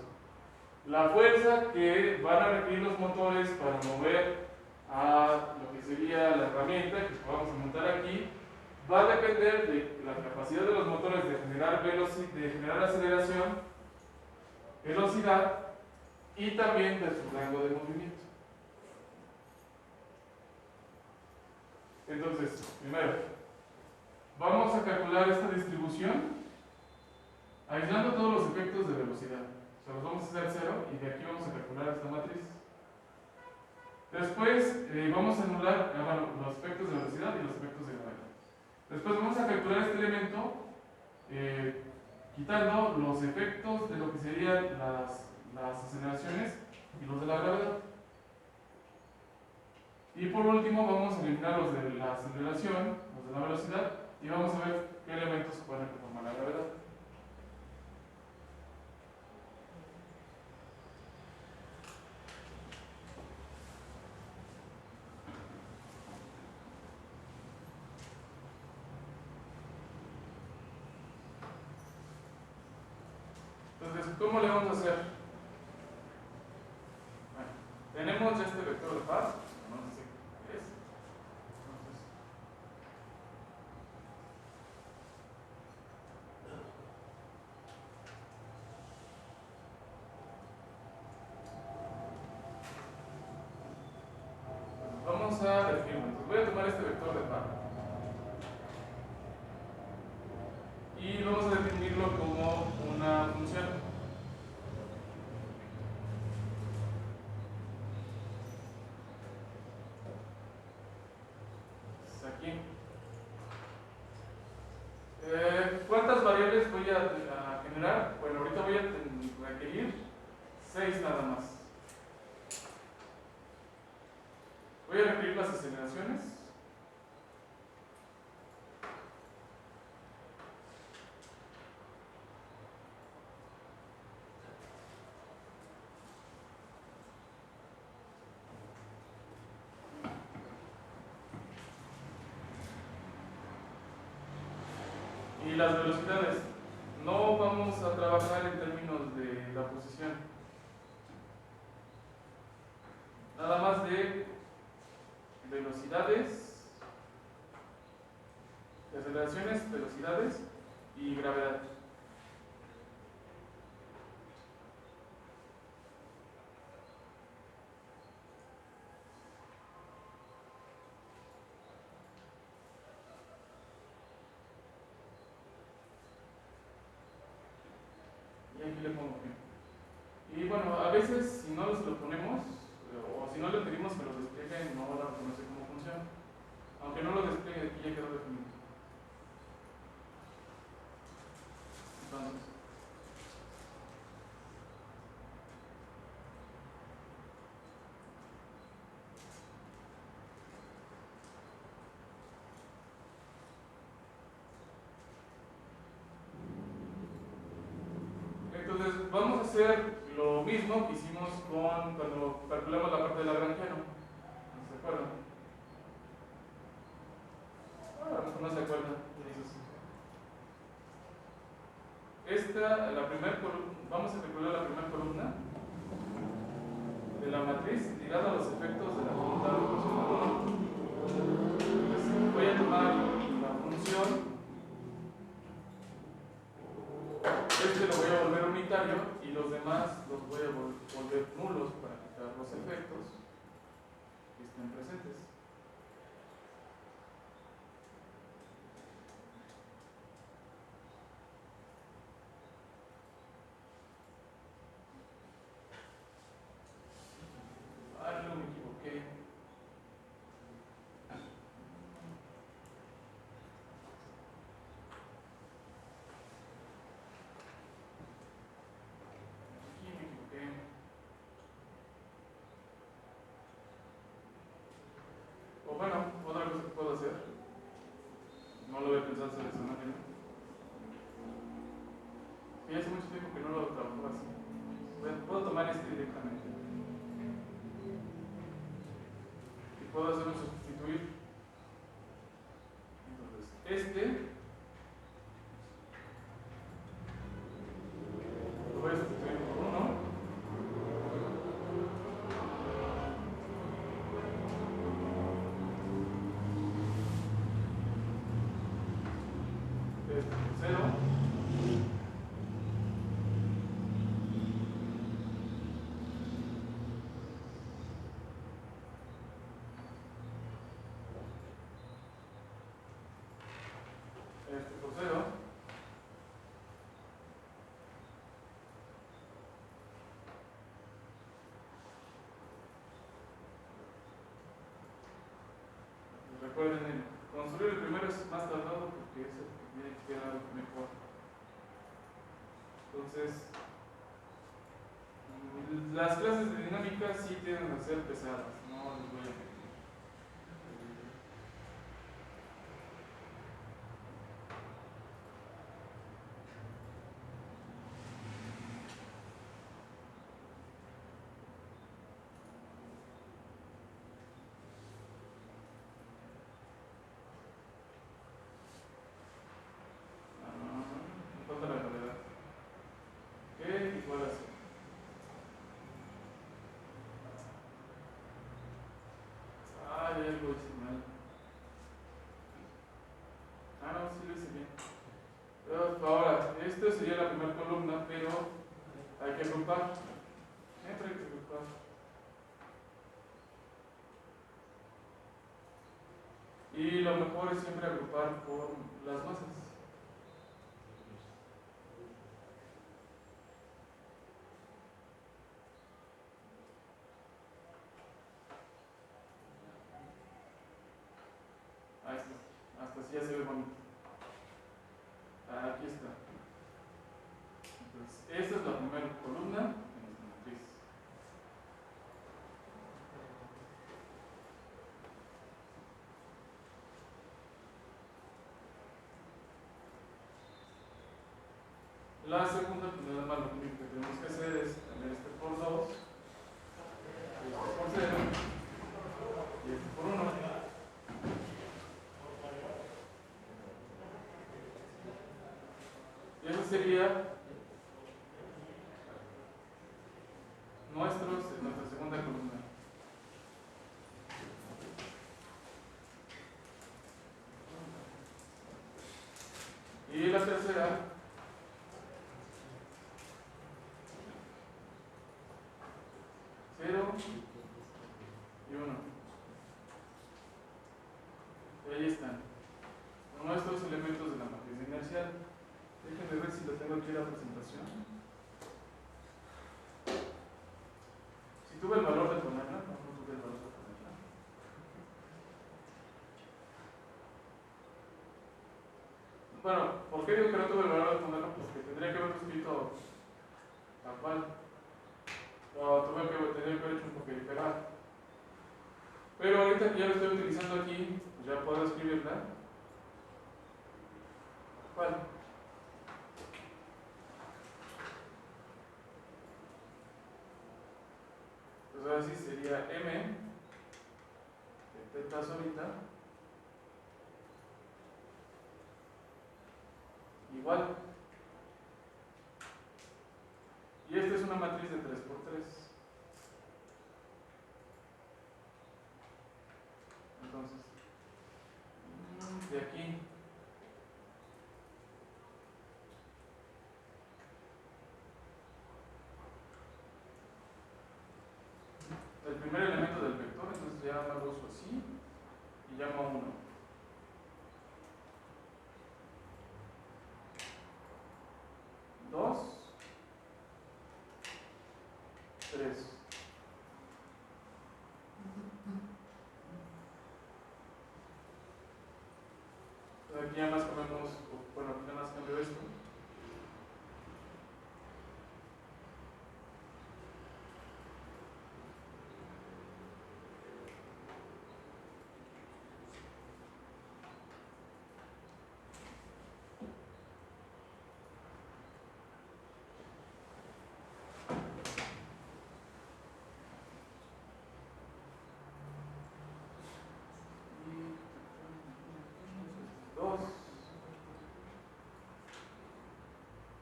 la fuerza que van a requerir los motores para mover a lo que sería la herramienta que vamos a montar aquí va a depender de la capacidad de los motores de generar aceleración, velocidad y también de su rango de movimiento. Entonces, primero, vamos a calcular esta distribución aislando todos los efectos de velocidad. O sea, los vamos a hacer cero y de aquí vamos a calcular esta matriz. Después vamos a anular los efectos de velocidad y los efectos de gravedad. Después vamos a calcular este elemento quitando los efectos de lo que serían las aceleraciones y los de la gravedad. Y por último vamos a eliminar los de la aceleración, los de la velocidad, y vamos a ver qué elementos pueden conformar la gravedad. Entonces, ¿cómo le vamos a hacer? Bueno, tenemos ya este vector de par, no sé qué es. Entonces, vamos a definirlo. Entonces, voy a tomar este vector de par y vamos a definirlo como una función. Aquí. ¿Cuántas variables voy a generar? Bueno, ahorita voy a requerir 6 nada más. Voy a requerir las aceleraciones. Y las velocidades. no vamos a trabajar en términos de la posición, nada más de velocidades, de aceleraciones, velocidades y gravedad. Y aquí le pongo fin. Y bueno, a veces si no los lo ponemos, o si no le pedimos que lo despliegue, no va a reconocer cómo funciona. Aunque no lo despliegue, aquí ya quedó definido. Entonces, vamos a hacer lo mismo que hicimos cuando calculamos la parte de Lagrangiano. ¿No se acuerdan? A lo mejor no se acuerdan. Vamos a calcular la primera columna de la matriz ligada a los efectos de la voluntad del funcionador. Entonces, voy a tomar la función. Lo voy a volver unitario y los demás los voy a volver nulos para quitar los efectos que estén presentes. No me equivoqué. O bueno, otra cosa que puedo hacer, no lo había pensado hacer esa máquina. Y hace mucho tiempo que no lo trabajo así. Bueno, puedo tomar este directamente. Y puedo hacer un sustituir. Entonces, lo voy a sustituir por 1. Este por 0. Este por 0. Recuerden, construir el primero es más tardado porque es el que tiene que quedar mejor. Entonces, las clases de dinámica sí tienden a ser pesadas, no les voy a mentir. Me falta la gravedad. ¿Qué igual a 0? Ya lo hice mal. No, sí lo hice bien. Ahora, esta sería la primera columna, pero hay que agrupar. Siempre hay que agrupar. Y lo mejor es siempre agrupar por las masas. Ahí está. Hasta así ya se ve bonito. Aquí está. Entonces, esta es la primera columna en nuestra matriz. La segunda, pues nada más lo único que tenemos que hacer es cambiar este por 2, este por 0 y este por 1. Esa sería nuestra segunda columna. Y la tercera cero y 1. Y ahí están nuestros elementos de la matriz inercial. Déjenme ver si lo tengo aquí en la presentación. Si tuve el valor de ponerla, no tuve el valor de ponerla. Bueno, ¿por qué digo que no tuve el valor de ponerla? Porque tendría que haberlo escrito tal cual. O tendría que haber hecho un copia y pegar. Pero ahorita que ya lo estoy utilizando aquí, pues ya puedo escribirla. ¿Cuál? Pues ahora sí sería M de teta solita igual. Y esta es una matriz de 3×3. Entonces, de aquí el primer elemento del vector, entonces ya lo uso así y llamo a 1. 2, 3. Aquí ya más comemos, bueno, ya más cambio esto.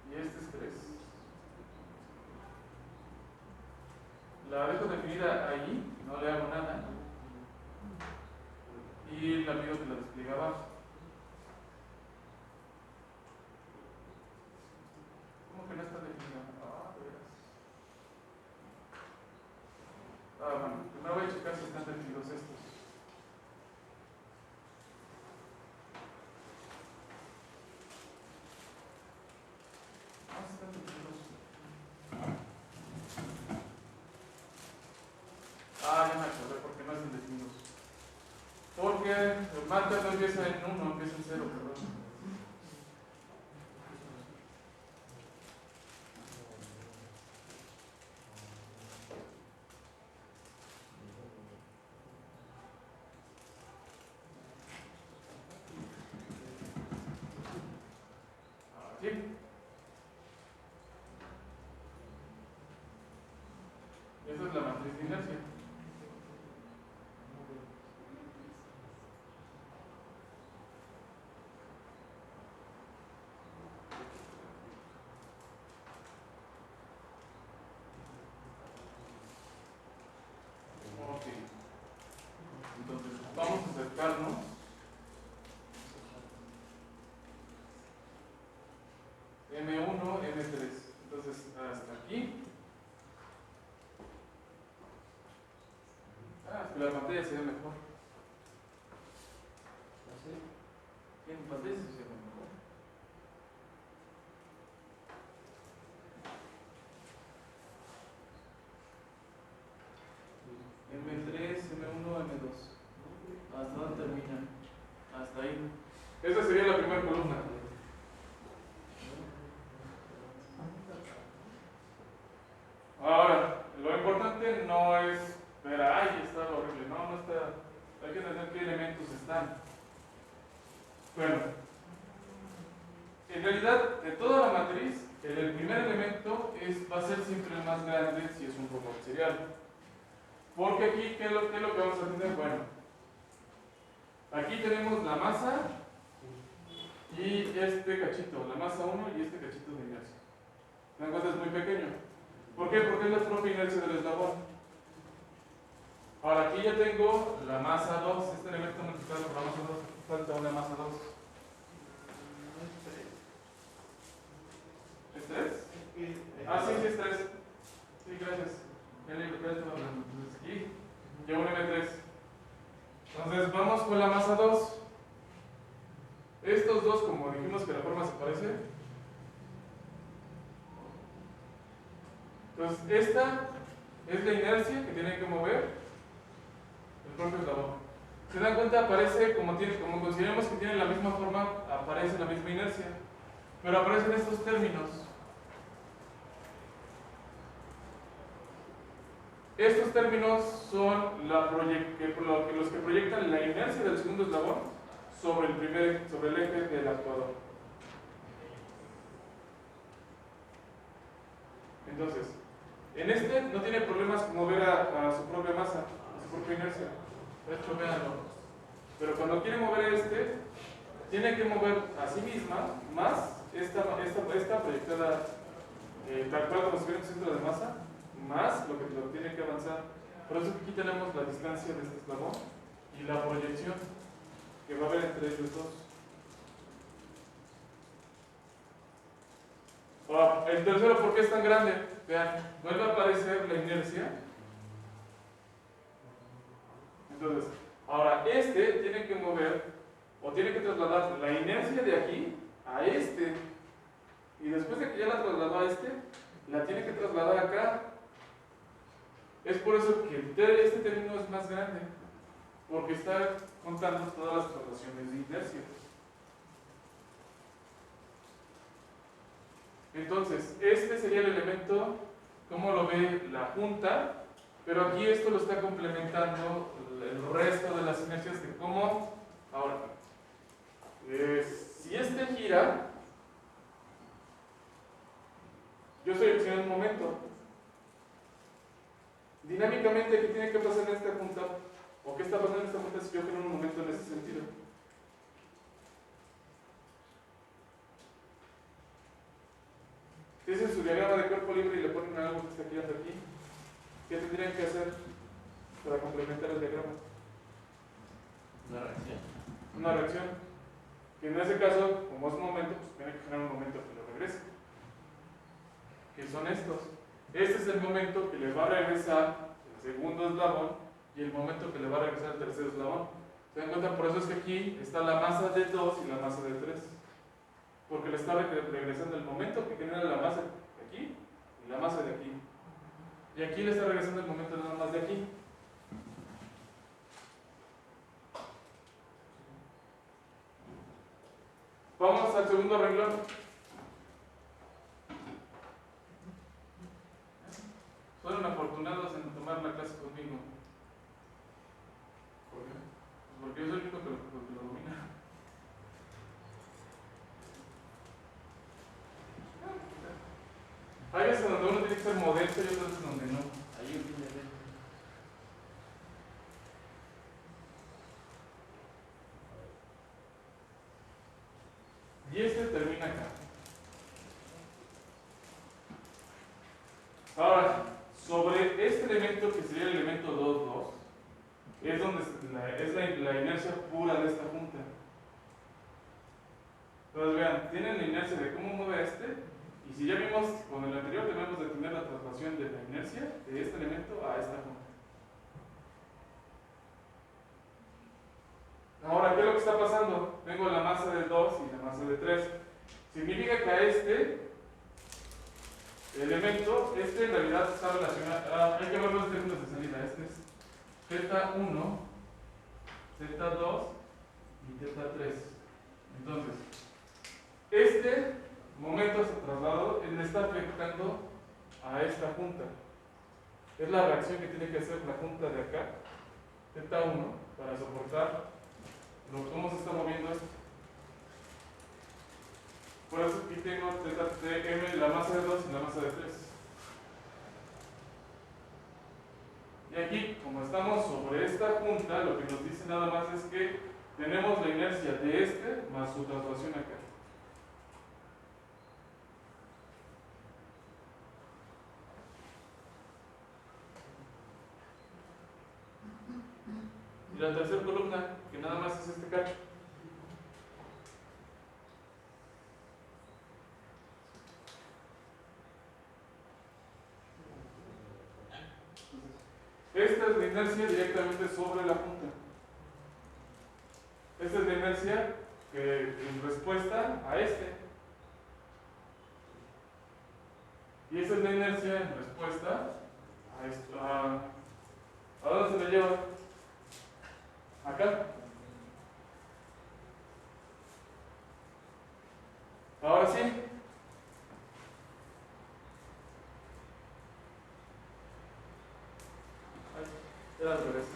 Y este es 3. La dejo definida ahí, no le hago nada. Y la pido que la despliegue abajo. ¿Cómo que no está definida? Bueno, primero voy a checar si están definidos estos. Están definidos. Ya me acordé porque no están definidos. Porque el marca no empieza en 1, empieza en 0, perdón. ¿Sí? Esa es la matriz de inercia. Ok. Entonces, vamos a acercarnos. M1, M3. Entonces, hasta aquí. Es que la pantalla se ve mejor. ¿Sí? En pantalla se ve mejor. M3, M1, M2. ¿Hasta dónde termina? Hasta ahí. Esa sería la primera columna. Ahora, lo importante no es ver, ay, está horrible. No, no está. Hay que entender qué elementos están. Bueno, en realidad, de toda la matriz, el primer elemento va a ser siempre el más grande si es un robot serial. Porque aquí, ¿qué es lo que vamos a tener? Bueno, aquí tenemos la masa y este cachito, la masa 1 y este cachito de inercia. ¿Se dan cuenta? Es muy pequeño. ¿Por qué? Porque es la propia inercia del eslabón. Ahora aquí ya tengo la masa 2, este elemento multiplicado por la masa 2, falta una masa 2. ¿Es 3? Ah, sí, sí es 3. Sí, gracias. Ya le digo que esto entonces aquí ya un M3. Entonces vamos con la masa 2. Estos dos, como dijimos que la forma se parece. Entonces esta es la inercia que tiene que mover el propio eslabón. ¿Se dan cuenta? Aparece como consideramos que tiene la misma forma, aparece la misma inercia. Pero aparecen estos términos. Estos términos son los que proyectan la inercia del segundo eslabón sobre el eje del actuador. Entonces, en este no tiene problemas con mover a su propia masa, a su propia inercia. De hecho, véanlo. Pero cuando quiere mover tiene que mover a sí misma más esta proyectada, tal cual como si hubiera un centro de masa, más lo que tiene que avanzar. Por eso aquí tenemos la distancia de este eslabón y la proyección que va a haber entre ellos dos. Ahora, el tercero, ¿por qué es tan grande? Vean, vuelve a aparecer la inercia. Entonces, ahora este tiene que mover o tiene que trasladar la inercia de aquí a este. Y después de que ya la trasladó a este, la tiene que trasladar acá. Es por eso que este término es más grande, porque está contando todas las traslaciones de inercia. Entonces, este sería el elemento, como lo ve la junta, pero aquí esto lo está complementando el resto de las inercias de cómo. Ahora, si este gira, yo selecciono un momento. Dinámicamente, ¿qué tiene que pasar en esta punta? ¿O qué está pasando en esta punta si yo quiero un momento en ese sentido? Si es en su diagrama de cuerpo libre y le ponen algo que está aquí hasta aquí, ¿qué tendrían que hacer para complementar el diagrama? Una reacción. Una reacción. Que en ese caso, como es un momento, pues tiene que generar un momento que lo regrese. Que son estos. Este es el momento que le va a regresar el segundo eslabón y el momento que le va a regresar el tercer eslabón. ¿Se dan cuenta? Por eso es que aquí está la masa de 2 y la masa de 3. Porque le está regresando el momento que genera la masa de aquí y la masa de aquí. Y aquí le está regresando el momento nada más de aquí. Vamos al segundo renglón. Fueron afortunados en tomar la clase conmigo. ¿Por qué? Pues porque yo soy el único que lo domina. Hay veces donde uno tiene que ser modesto y otras veces donde no. Ahí entiende. Y este termina acá. Ahora, sobre este elemento que sería el elemento 2, 2, es donde es la inercia pura de esta punta. Entonces vean, tienen la inercia de cómo mueve este, y si ya vimos con el anterior, debemos de tener la traslación de la inercia de este elemento a esta punta. Ahora, ¿qué es lo que está pasando? Tengo la masa de 2 y la masa de 3. Significa que a este elemento, en realidad está relacionado, hay que ver los términos de salida. Este es Z1, Z2 y Z3. Entonces, este momento de traslado le está afectando a esta punta. Es la reacción que tiene que hacer la punta de acá, Z1, para soportar cómo se está moviendo esto. Por eso aquí tengo ZTM, la masa de 2 y la masa de 3. Y aquí, como estamos sobre esta punta, lo que nos dice nada más es que tenemos la inercia de este más su traslación acá. Y la tercera columna, que nada más es este cacho. Esta es la inercia directamente sobre la punta. Esta es la inercia que en respuesta a este. Y esta es la inercia en respuesta a esto. ¿A dónde se le lleva? Acá. Ahora sí. Era al revés.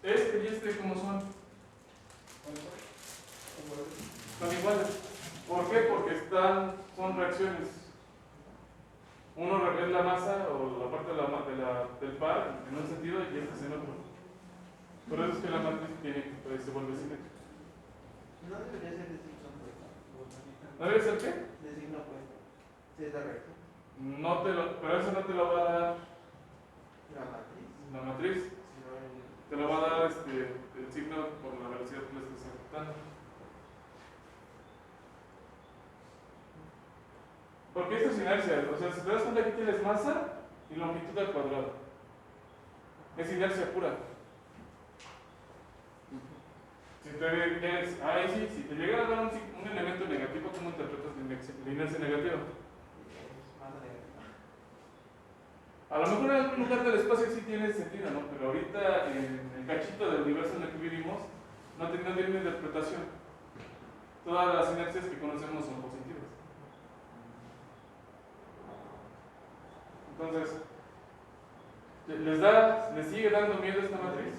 Este y este, ¿cómo son? Son iguales. ¿Por qué? Porque son reacciones. Uno es la masa o la parte del par en un sentido y este es en otro. Por eso es que la matriz se vuelve simétrica. No debería ser de signo opuesto. ¿No debe ser qué? De signo opuesto. Si es la recta. Pero eso no te lo va a dar La matriz. la matriz. Si no hay... Te lo va a dar el signo por la velocidad que le estás ejecutando. Porque esto es inercia. O sea, si te das cuenta, aquí tienes masa y longitud al cuadrado. Es inercia pura. Si te llega a dar un elemento negativo, ¿cómo interpretas la inercia negativa? Más negativa. A lo mejor en algún lugar del espacio sí tiene sentido, ¿no? Pero ahorita en el cachito del universo en el que vivimos no tiene interpretación. Todas las inercias que conocemos son positivas. Entonces, ¿les sigue dando miedo esta matriz?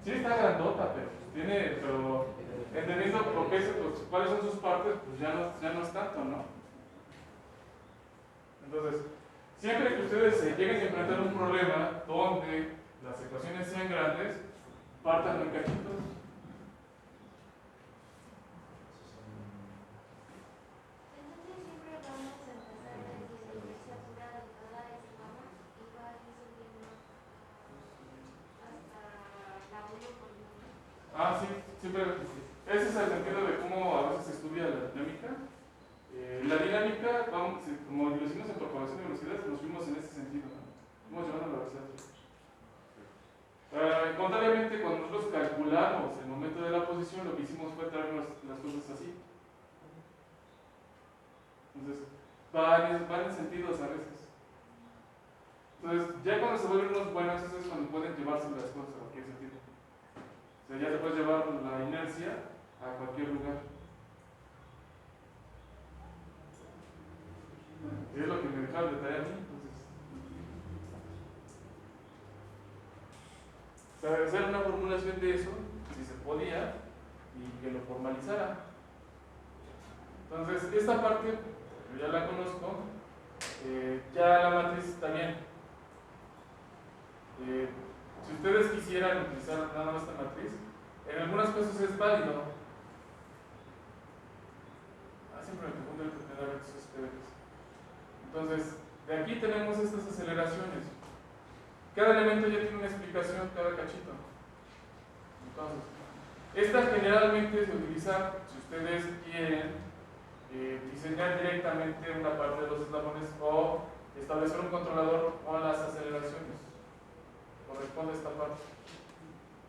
Sí está grandota, pero entendiendo por qué, pues, cuáles son sus partes, pues ya no es tanto, ¿no? Entonces, siempre que ustedes se lleguen a enfrentar un problema donde las ecuaciones sean grandes, partan en cachitos. Sí, siempre. Ese es el sentido de cómo a veces se estudia la dinámica. La dinámica, como lo hicimos en propagación de velocidades, nos fuimos en ese sentido, ¿no? Fuimos llevando la velocidad. Contrariamente, cuando nosotros calculamos el momento de la posición, lo que hicimos fue traer las cosas así. Entonces, van en sentidos a veces. Entonces, ya cuando se vuelven unos buenos, eso es cuando pueden llevarse las cosas a cualquier sentido. O sea, ya te puedes llevar la inercia a cualquier lugar. Y es lo que me dejaron de tarea a mí, entonces. Hacer una formulación de eso, si se podía, y que lo formalizara. Entonces, esta parte, yo ya la conozco, ya la matriz también. Si ustedes quisieran utilizar nada más esta matriz, en algunas cosas es válido. Siempre me confundo el primera vez ustedes. Entonces, de aquí tenemos estas aceleraciones. Cada elemento ya tiene una explicación, cada cachito. Entonces, esta generalmente se utiliza si ustedes quieren diseñar directamente una parte de los eslabones o establecer un controlador con las aceleraciones. Corresponde a esta parte.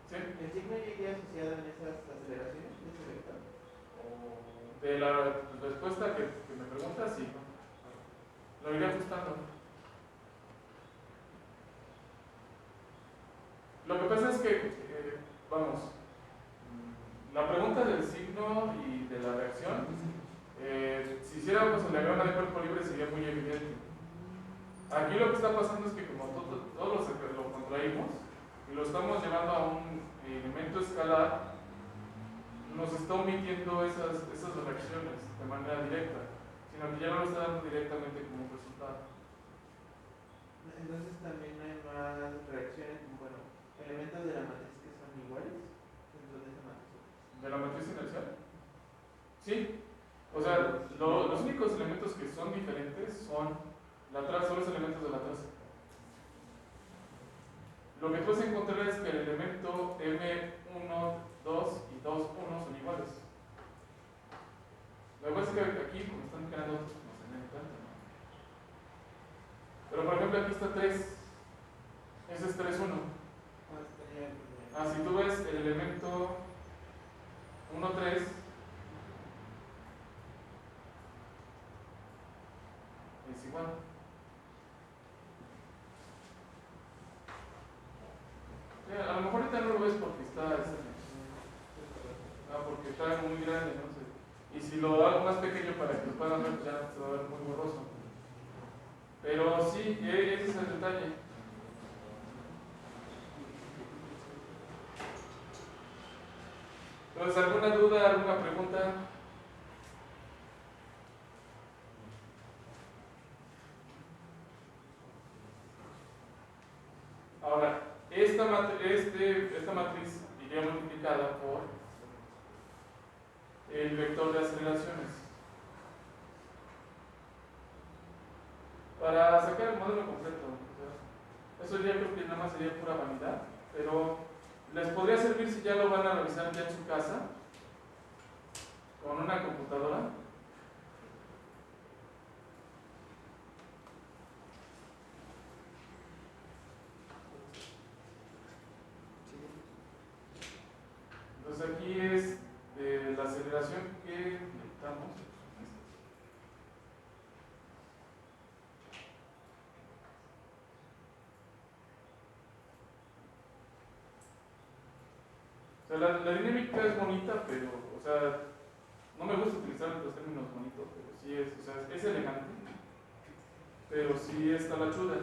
¿Sí? ¿El signo Y iría asociado en esas aceleraciones de ese vector? De la respuesta que me preguntas, sí. Lo iré ajustando. Lo que pasa es que, la pregunta del signo y de la reacción, si hiciéramos el diagrama de cuerpo libre sería muy evidente. Aquí lo que está pasando es que como todos lo contraímos y lo estamos llevando a un elemento escalar, nos está omitiendo esas reacciones de manera directa, sino que ya no lo está dando directamente como un resultado. Entonces también hay más reacciones, bueno, elementos de la matriz que son iguales dentro de esa matriz. ¿De la matriz inercial? Sí. O sea, los únicos elementos que son diferentes son son los elementos de la traza. Lo que tú vas a encontrar es que el elemento M1, 2 y 2, 1 son iguales. Lo que pasa es que aquí, como están creando otros, no se dan cuenta, ¿no? Pero por ejemplo, aquí está 3. Ese es 3, 1. Si tú ves el elemento 1, 3, es igual. A lo mejor ahorita no lo ves porque porque está muy grande, ¿no? Y si lo hago más pequeño para que lo puedan ver, ya se va a ver muy borroso. Pero sí, ese es el detalle. Entonces, ¿alguna duda, alguna pregunta? Ahora, esta matriz iría multiplicada por el vector de aceleraciones. Para sacar el modelo completo. Eso ya creo que nada más sería pura vanidad, pero les podría servir si ya lo van a revisar ya en su casa con una computadora. Entonces aquí es la aceleración que necesitamos. O sea, la dinámica es bonita, pero, o sea, no me gusta utilizar los términos bonitos, pero sí es, o sea, es elegante, pero sí es talachuda.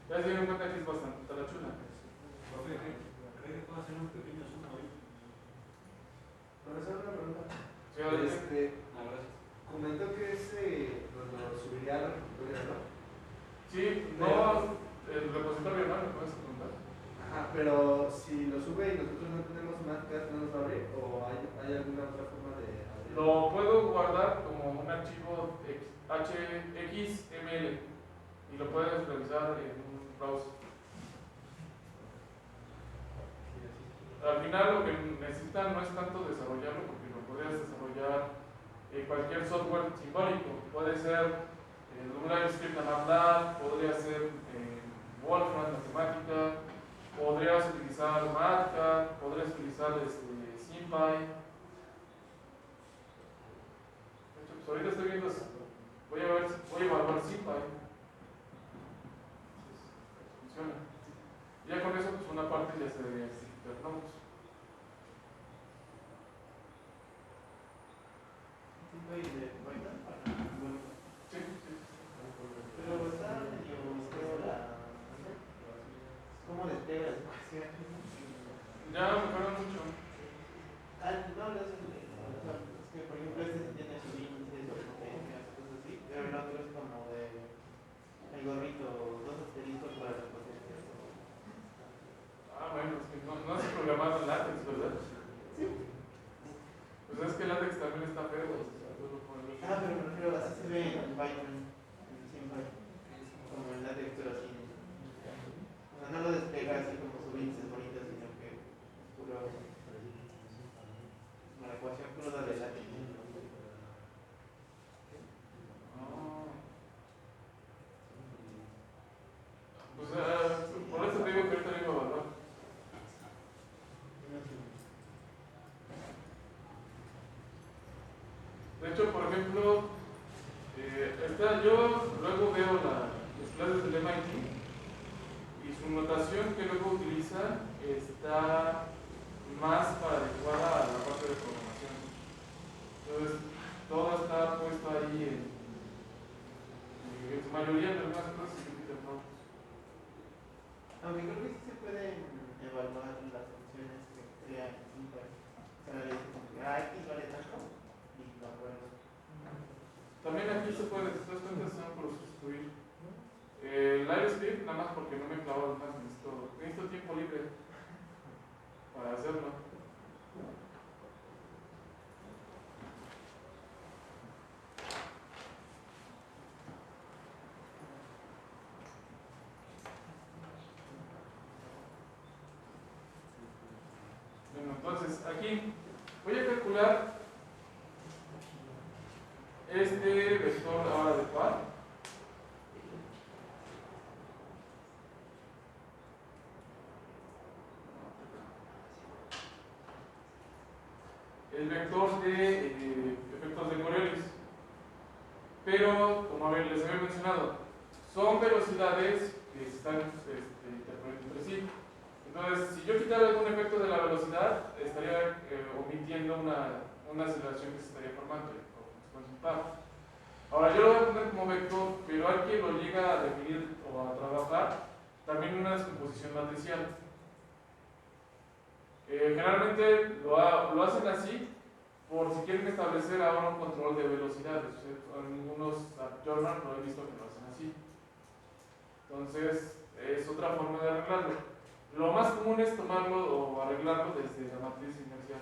Ya se dieron cuenta que es bastante talachuda. Profe, ¿cree que puedo hacer un pequeño zoom ahorita? Profesor, una pregunta. Sí, adelante. Gracias. Comentó que ese nos lo subiría a la computadora, ¿no? Sí, no, el repositorio no, ¿me puedes preguntar? Ajá, pero si lo sube y nosotros no tenemos Matcat, ¿no nos va a abrir? ¿O hay alguna otra forma de abrir? Lo puedo guardar como un archivo XML y lo puedes revisar en un browser. Al final lo que necesitan no es tanto desarrollarlo, porque lo podrías desarrollar en cualquier software simbólico. Puede ser un LiveScript en MATLAB, podría ser Wolfram Matemática, podrías utilizar Matcat, podrías utilizar SymPy. De hecho, pues ahorita estoy viendo, voy a evaluar SymPy. Funciona. Ya con eso, pues una parte ya se debería explicar. ¿Tipo de Python para bueno. Sí, sí. Pero está medio feo ¿cómo despega la ecuación? Ya mejoraron mucho. No, es que por ejemplo este tiene sus índices o potencias, cosas así, pero el otro es como de el gorrito, 2 asteriscos para las potencias. Bueno, es que no has programado en látex, ¿verdad? Sí. Pues es que látex también está feo. Pero me refiero, así se ve en Python, siempre, como en látex, pero así. O sea, no lo despega así como sus índices bonitos, sino que es puro. La ecuación cruda de látex. Pues por eso te digo que ahorita lo iba a evaluar. De hecho, por ejemplo, yo luego veo las clases del MIT y su notación que luego utiliza está más adecuada a la parte de programación. Entonces, todo está puesto ahí en su mayoría de algunas cosas se utilizan notes. Aunque creo que sí se pueden evaluar las funciones que crea en Simple. O sea, le dicen como que X vale tanto y lo apruebo. También aquí se puede, si te das cuenta, son construir. El LiveScript, nada más porque no me he clavado más, necesito tiempo libre para hacerlo. Bueno, entonces aquí voy a calcular este vector ahora de par. El vector de efectos de Coriolis. Pero, como les había mencionado, son velocidades que se están interponiendo entre sí. Entonces, si yo quitara algún efecto de la velocidad, estaría omitiendo una aceleración que se estaría formando con su par. Ahora, yo lo voy a poner como vector, pero hay quien lo llega a definir o a trabajar también una descomposición matricial. Generalmente lo hacen así por si quieren establecer ahora un control de velocidades. Algunos journals lo he visto que lo hacen así. Entonces, es otra forma de arreglarlo. Lo más común es tomarlo o arreglarlo desde la matriz inercial.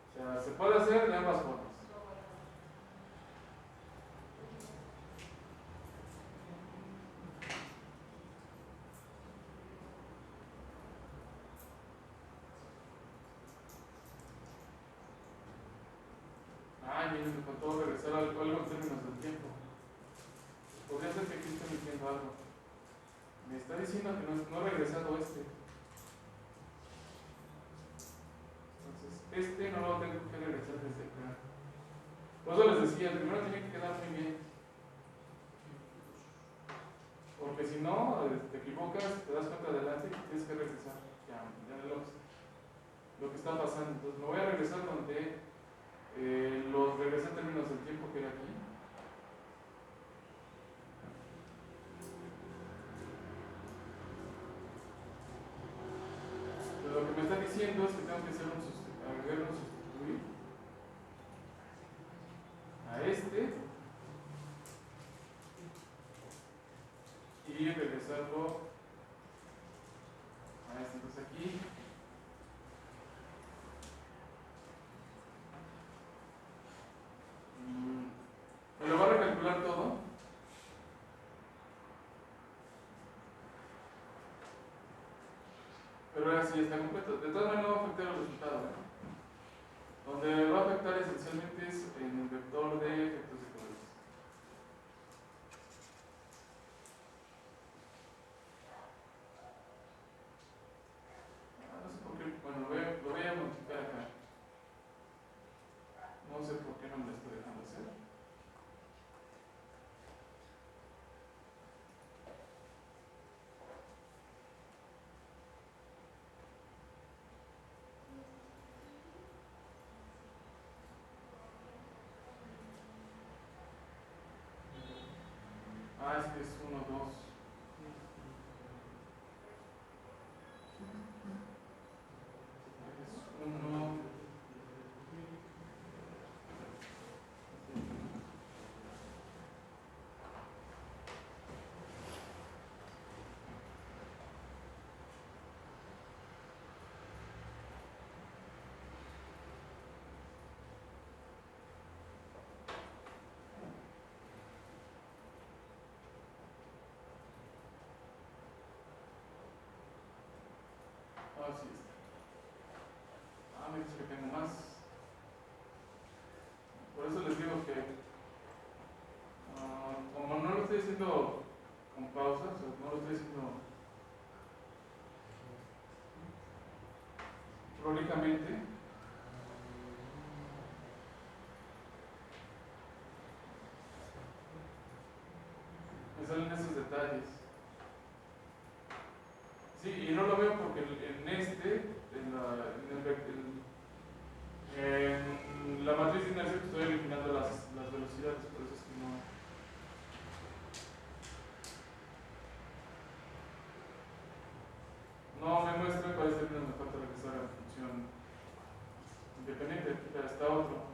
O sea, se puede hacer de ambas formas. Ay, miren, me faltó regresar algo en términos del tiempo. Podría ser que aquí esté metiendo algo. Me está diciendo que no ha regresado este. Entonces, no lo tengo que regresar desde acá. Por eso les decía, el primero tiene que quedar muy bien. Porque si no, te equivocas, te das cuenta adelante y tienes que regresar. Ya lo que está pasando. Entonces, me voy a regresar donde los regresé en términos del tiempo que era aquí. Pero lo que me está diciendo es que tengo que agregar un sustituir a este y regresarlo a este. Entonces aquí me lo va a recalcular todo. Pero ahora sí está completo. De todas maneras no va a afectar el resultado. Donde va a afectar esencialmente es en el vector de efectos de colores. No sé por qué. Bueno, lo voy a modificar acá. No sé por qué no me lo estoy dejando hacer. Es que es 1, 2. Es 1. Así está. Me dice que tengo más. Por eso les digo que como no lo estoy haciendo con pausas, o no lo estoy haciendo prolijamente, me salen esos detalles. Sí, y no lo veo porque en la matriz de inercia estoy eliminando las velocidades, por eso es que no me muestra cuál es el que me falta regresar a la función independiente. Ya está otro.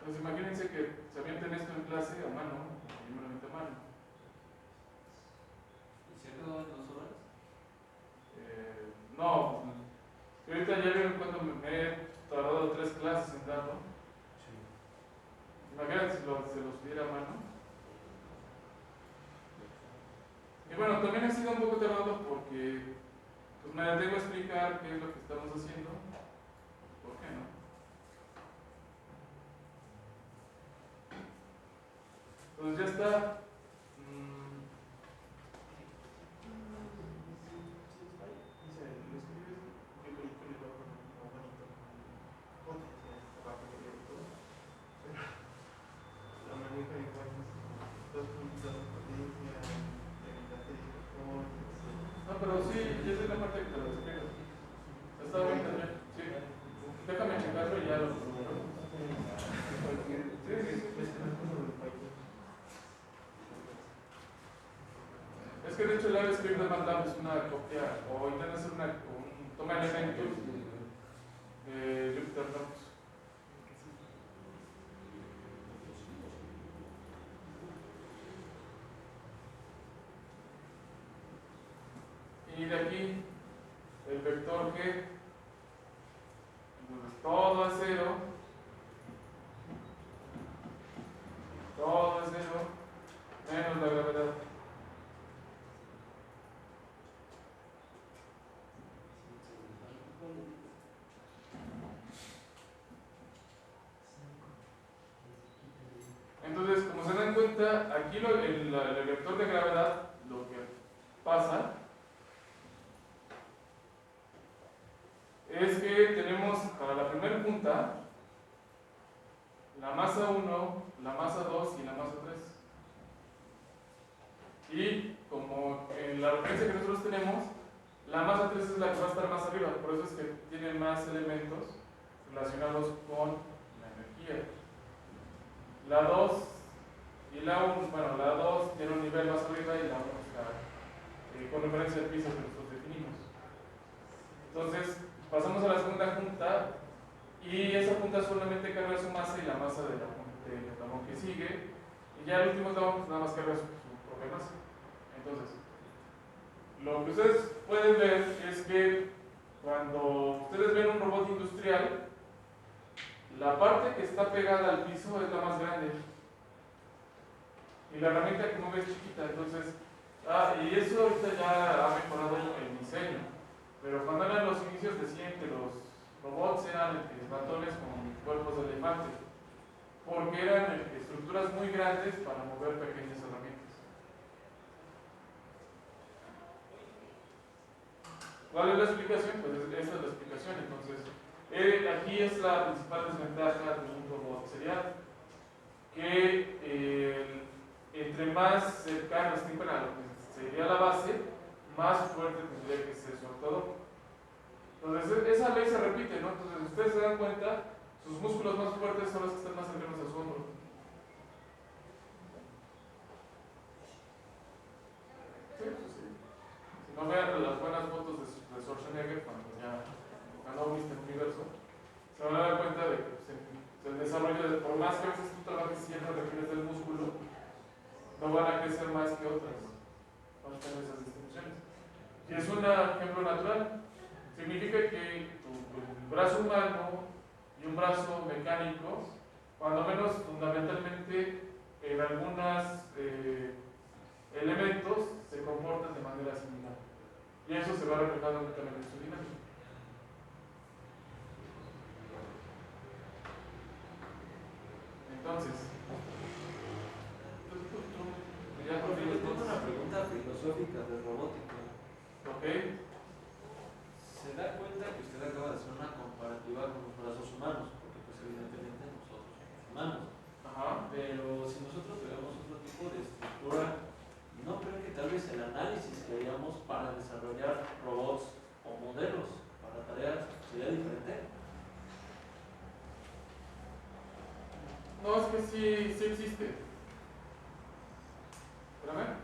Pues imagínense que se avienten esto en clase a mano, primeramente a mano. ¿Y se acabó en 2 horas? No, pues, ahorita ya vieron cuando me he tardado 3 clases en darlo. Imagínense si se lo subiera a mano. Y bueno, también ha sido un poco tardado porque pues me detengo a explicar qué es lo que estamos haciendo. ¿Por qué no? Entonces ya está. No, pero sí, ya sé la parte que te lo explico. Está bien también, sí. Déjame checarlo y ya lo recupero. Sí. Es que de hecho el AveScript de MATLAB es una copia, o intenta hacer un toma elementos de Jupyter Notebooks. Y de aquí, el vector G, entonces todo es 0, menos la gravedad. Entonces, como se dan cuenta, aquí el vector de gravedad, lo que pasa es que tenemos para la primera punta la masa 1, la masa 2 y la masa 3. Y como en la referencia que nosotros tenemos, la masa 3 es la que va a estar más arriba, por eso es que tiene más elementos relacionados con la energía. La 2 y la 1, bueno, la 2 tiene un nivel más arriba y la 1 está con referencia al piso que nosotros definimos. Entonces, pasamos a la segunda junta y esa junta solamente carga su masa y la masa del etalón que sigue, y ya el último etalón pues nada más carga su propia masa. Entonces, lo que ustedes pueden ver es que cuando ustedes ven un robot industrial, la parte que está pegada al piso es la más grande y la herramienta que mueve es chiquita. Entonces, y eso ahorita ya ha mejorado el diseño, pero cuando eran los inicios decían que los robots eran ratones con cuerpos de elefante, porque eran estructuras muy grandes para mover pequeñas herramientas. ¿Cuál es la explicación? Pues esa es la explicación. Entonces, aquí es la principal desventaja de un robot serial, que entre más cercano esté a lo que sería la base, más fuerte tendría que ser su actuador. Entonces, esa ley se repite, ¿no? Entonces, ustedes se dan cuenta, sus músculos más fuertes son los que están más cercanos a su hombro. Sí, pues sí. Si no vean las buenas fotos de Schwarzenegger cuando ganó Mr. Universo, se van a dar cuenta de que el desarrollo, por más que a veces tú trabajes ciertas regiones del músculo, no van a crecer más que otras. Van a tener esas distribuciones. Y es un ejemplo natural. Significa que el brazo humano y un brazo mecánico, cuando menos fundamentalmente en algunos elementos, se comportan de manera similar. Y eso se va reflejando también en su dinámica. Entonces, Ya tengo una pregunta filosófica de robótica. ok, ¿Se da cuenta que usted acaba de hacer una comparativa con los brazos humanos? Porque pues evidentemente nosotros somos humanos. ajá. Pero si nosotros tuviéramos otro tipo de estructura, ¿no creo que tal vez el análisis que haríamos para desarrollar robots o modelos para tareas sería diferente? No, es que sí existe. Espérame.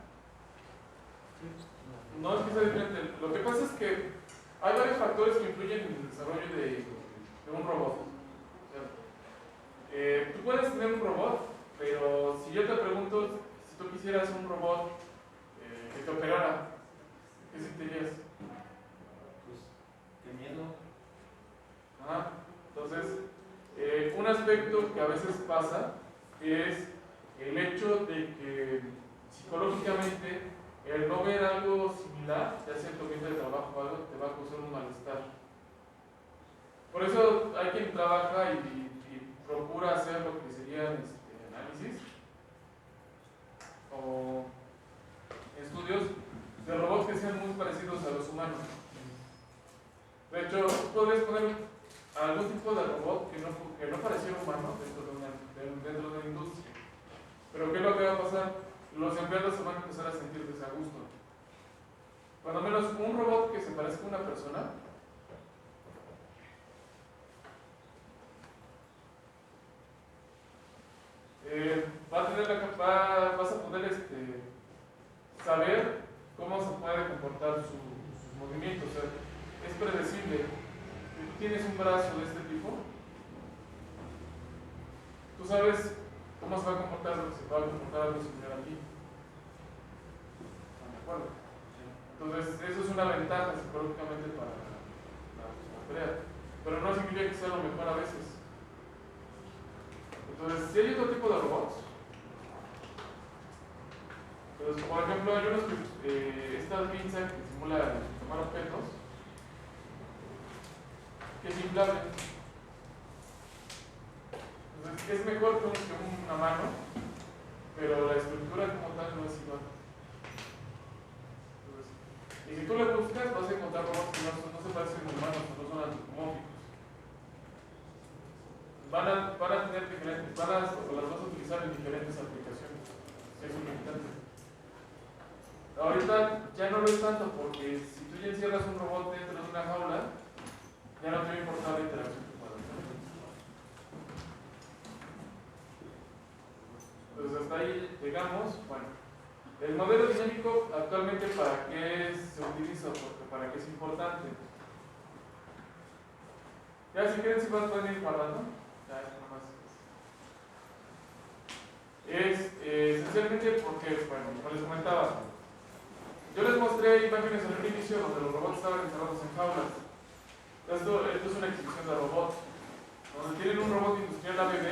No es que sea diferente. Lo que pasa es que hay varios factores que influyen en el desarrollo de un robot. O sea, tú puedes tener robot, pero si yo te pregunto, si tú quisieras un robot que te operara, ¿qué sentirías? Pues, qué miedo. Ajá. Entonces, un aspecto que a veces pasa es el hecho de que psicológicamente el no ver algo similar, ya sea en tu ambiente de trabajo o algo, te va a causar un malestar. Por eso hay quien trabaja y procura hacer lo que serían análisis o estudios de robots que sean muy parecidos a los humanos. De hecho, podrías poner algún tipo de robot que no pareciera humano dentro de la industria. Pero ¿qué es lo que va a pasar? Los empleados se van a empezar a sentir desagusto. Cuando menos un robot que se parezca a una persona, vas a poder saber cómo se puede comportar sus movimientos. O sea, es predecible. Si tú tienes un brazo de este tipo, tú sabes cómo se va a comportar algo similar a ti. ¿Están de acuerdo? Entonces, eso es una ventaja psicológicamente para la tarea. Pero no significa que sea lo mejor a veces. Entonces, si hay otro tipo de robots, pues, por ejemplo, hay unos que esta pinza que simula tomar objetos, que es inflable. Entonces, es mejor que una mano, pero la estructura como tal no es igual. Entonces, y si tú le buscas, vas a encontrar robots que no se parecen a humanos, no son antropomórficos. Van a tener diferentes, las vas a utilizar en diferentes aplicaciones. Es un limitante. Ahorita ya no lo es tanto porque si tú ya encierras un robot dentro de una jaula, ya no te va a importar la interacción que pueda tener. Entonces hasta ahí llegamos. Bueno, el modelo dinámico actualmente ¿para qué se utiliza? Porque para qué es importante. Ya si quieren si pueden ir guardando. Ya, nada más. Es esencialmente porque, bueno, como les comentaba, yo les mostré imágenes en el inicio donde los robots estaban encerrados en jaulas. Esto es una exhibición de robots, donde tienen un robot industrial ABB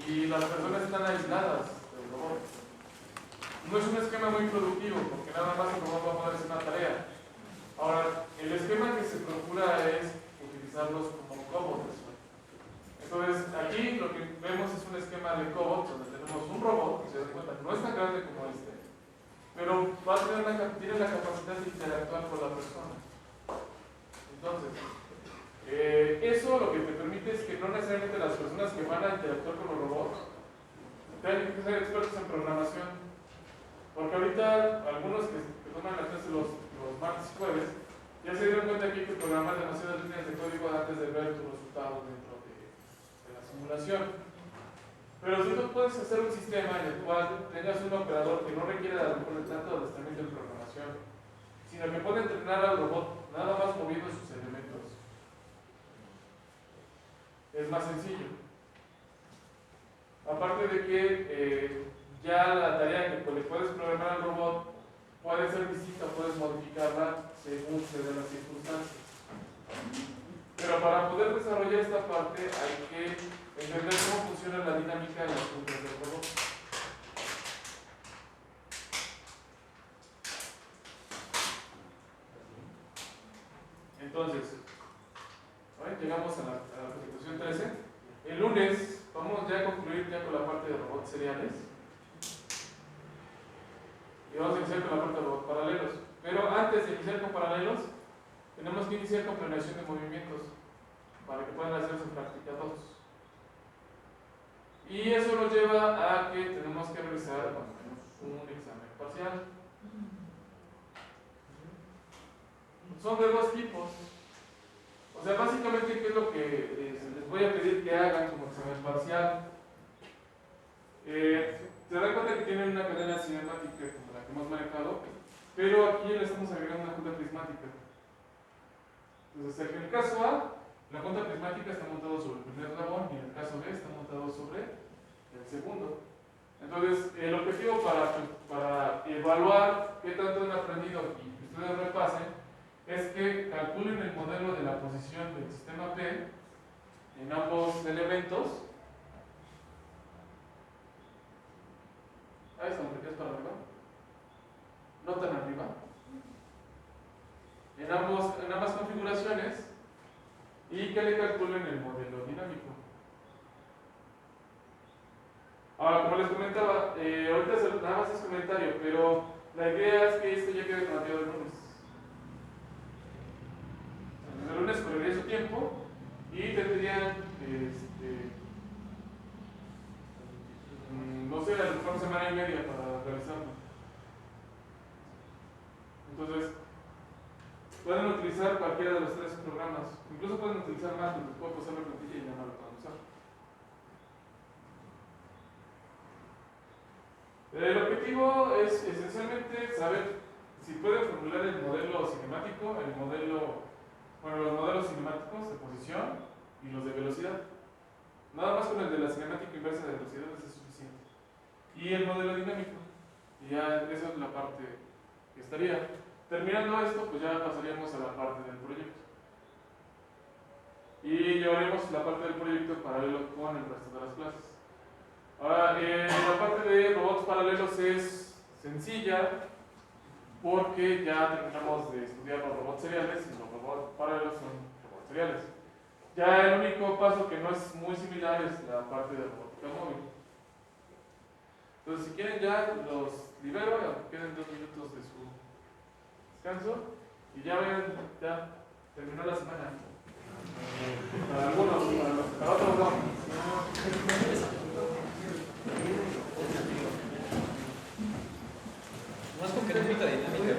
y las personas están aisladas del robot. No es un esquema muy productivo porque nada más el robot va a poder hacer una tarea. Ahora, el esquema que se procura es utilizarlos como cobots. Entonces, aquí lo que vemos es un esquema de cobots donde tenemos un robot, que se da cuenta, no es tan grande como este, pero tiene la capacidad de interactuar con la persona. Entonces, eso lo que te permite es que no necesariamente las personas que van a interactuar con los robots tengan que ser expertos en programación. Porque ahorita algunos que toman la clase los martes y jueves ya se dieron cuenta que hay que programar demasiadas líneas de código antes de ver tus resultados dentro de la simulación. Pero si tú puedes hacer un sistema en el cual tengas un operador que no requiere tanto adiestramiento en programación, sino que puede entrenar al robot nada más moviendo sus elementos, es más sencillo. Aparte de que ya la tarea que le puedes programar al robot puede ser distinta, puedes modificarla según se den las circunstancias. Pero para poder desarrollar esta parte hay que entender cómo funciona la dinámica en las puntas del robot. Entonces, llegamos a la presentación 13. El lunes vamos ya a concluir con la parte de robots seriales. Y vamos a iniciar con la parte de robots paralelos. Pero antes de iniciar con paralelos, tenemos que iniciar con planeación de movimientos para que puedan hacer su práctica 2. Y eso nos lleva a que tenemos que realizar un examen parcial. Son de dos tipos. O sea, básicamente, ¿qué es lo que les voy a pedir que hagan como examen parcial? Se dan cuenta que tienen una cadena cinemática como la que hemos manejado, pero aquí le estamos agregando una junta prismática. Entonces, en el caso A, la junta prismática está montada sobre el primer eslabón y en el caso B está montado sobre el segundo. Entonces, el objetivo para evaluar qué tanto han aprendido y que ustedes repasen es que calculen el modelo de la posición del sistema P en ambos elementos. Ahí está, ¿es para arriba? No tan arriba. En ambas configuraciones y que le calculen el modelo dinámico. Ahora, como les comentaba, ahorita nada más es comentario, pero la idea es que esto ya quede planteado el lunes. Entonces, el lunes correría su tiempo y tendrían, no sé, a lo mejor semana y media para realizarlo. Entonces, pueden utilizar cualquiera de los tres programas, incluso pueden utilizar más, porque puedo pasar la plantilla y ya no lo pueden usar. El objetivo es esencialmente saber si pueden formular el modelo cinemático, los modelos cinemáticos de posición y los de velocidad. Nada más con el de la cinemática inversa de velocidad es suficiente. Y el modelo dinámico. Y ya esa es la parte que estaría. Terminando esto, pues ya pasaríamos a la parte del proyecto. Y llevaremos la parte del proyecto paralelo con el resto de las clases. Ahora, la parte de robots paralelos es sencilla porque ya terminamos de estudiar los robots seriales y los robots paralelos son robots seriales. Ya el único paso que no es muy similar es la parte de robótica móvil. Entonces, si quieren ya los libero, aunque queden 2 minutos de su descanso y ya vean, ya terminó la semana. Para algunos, para otros no. Más con que no dinámica.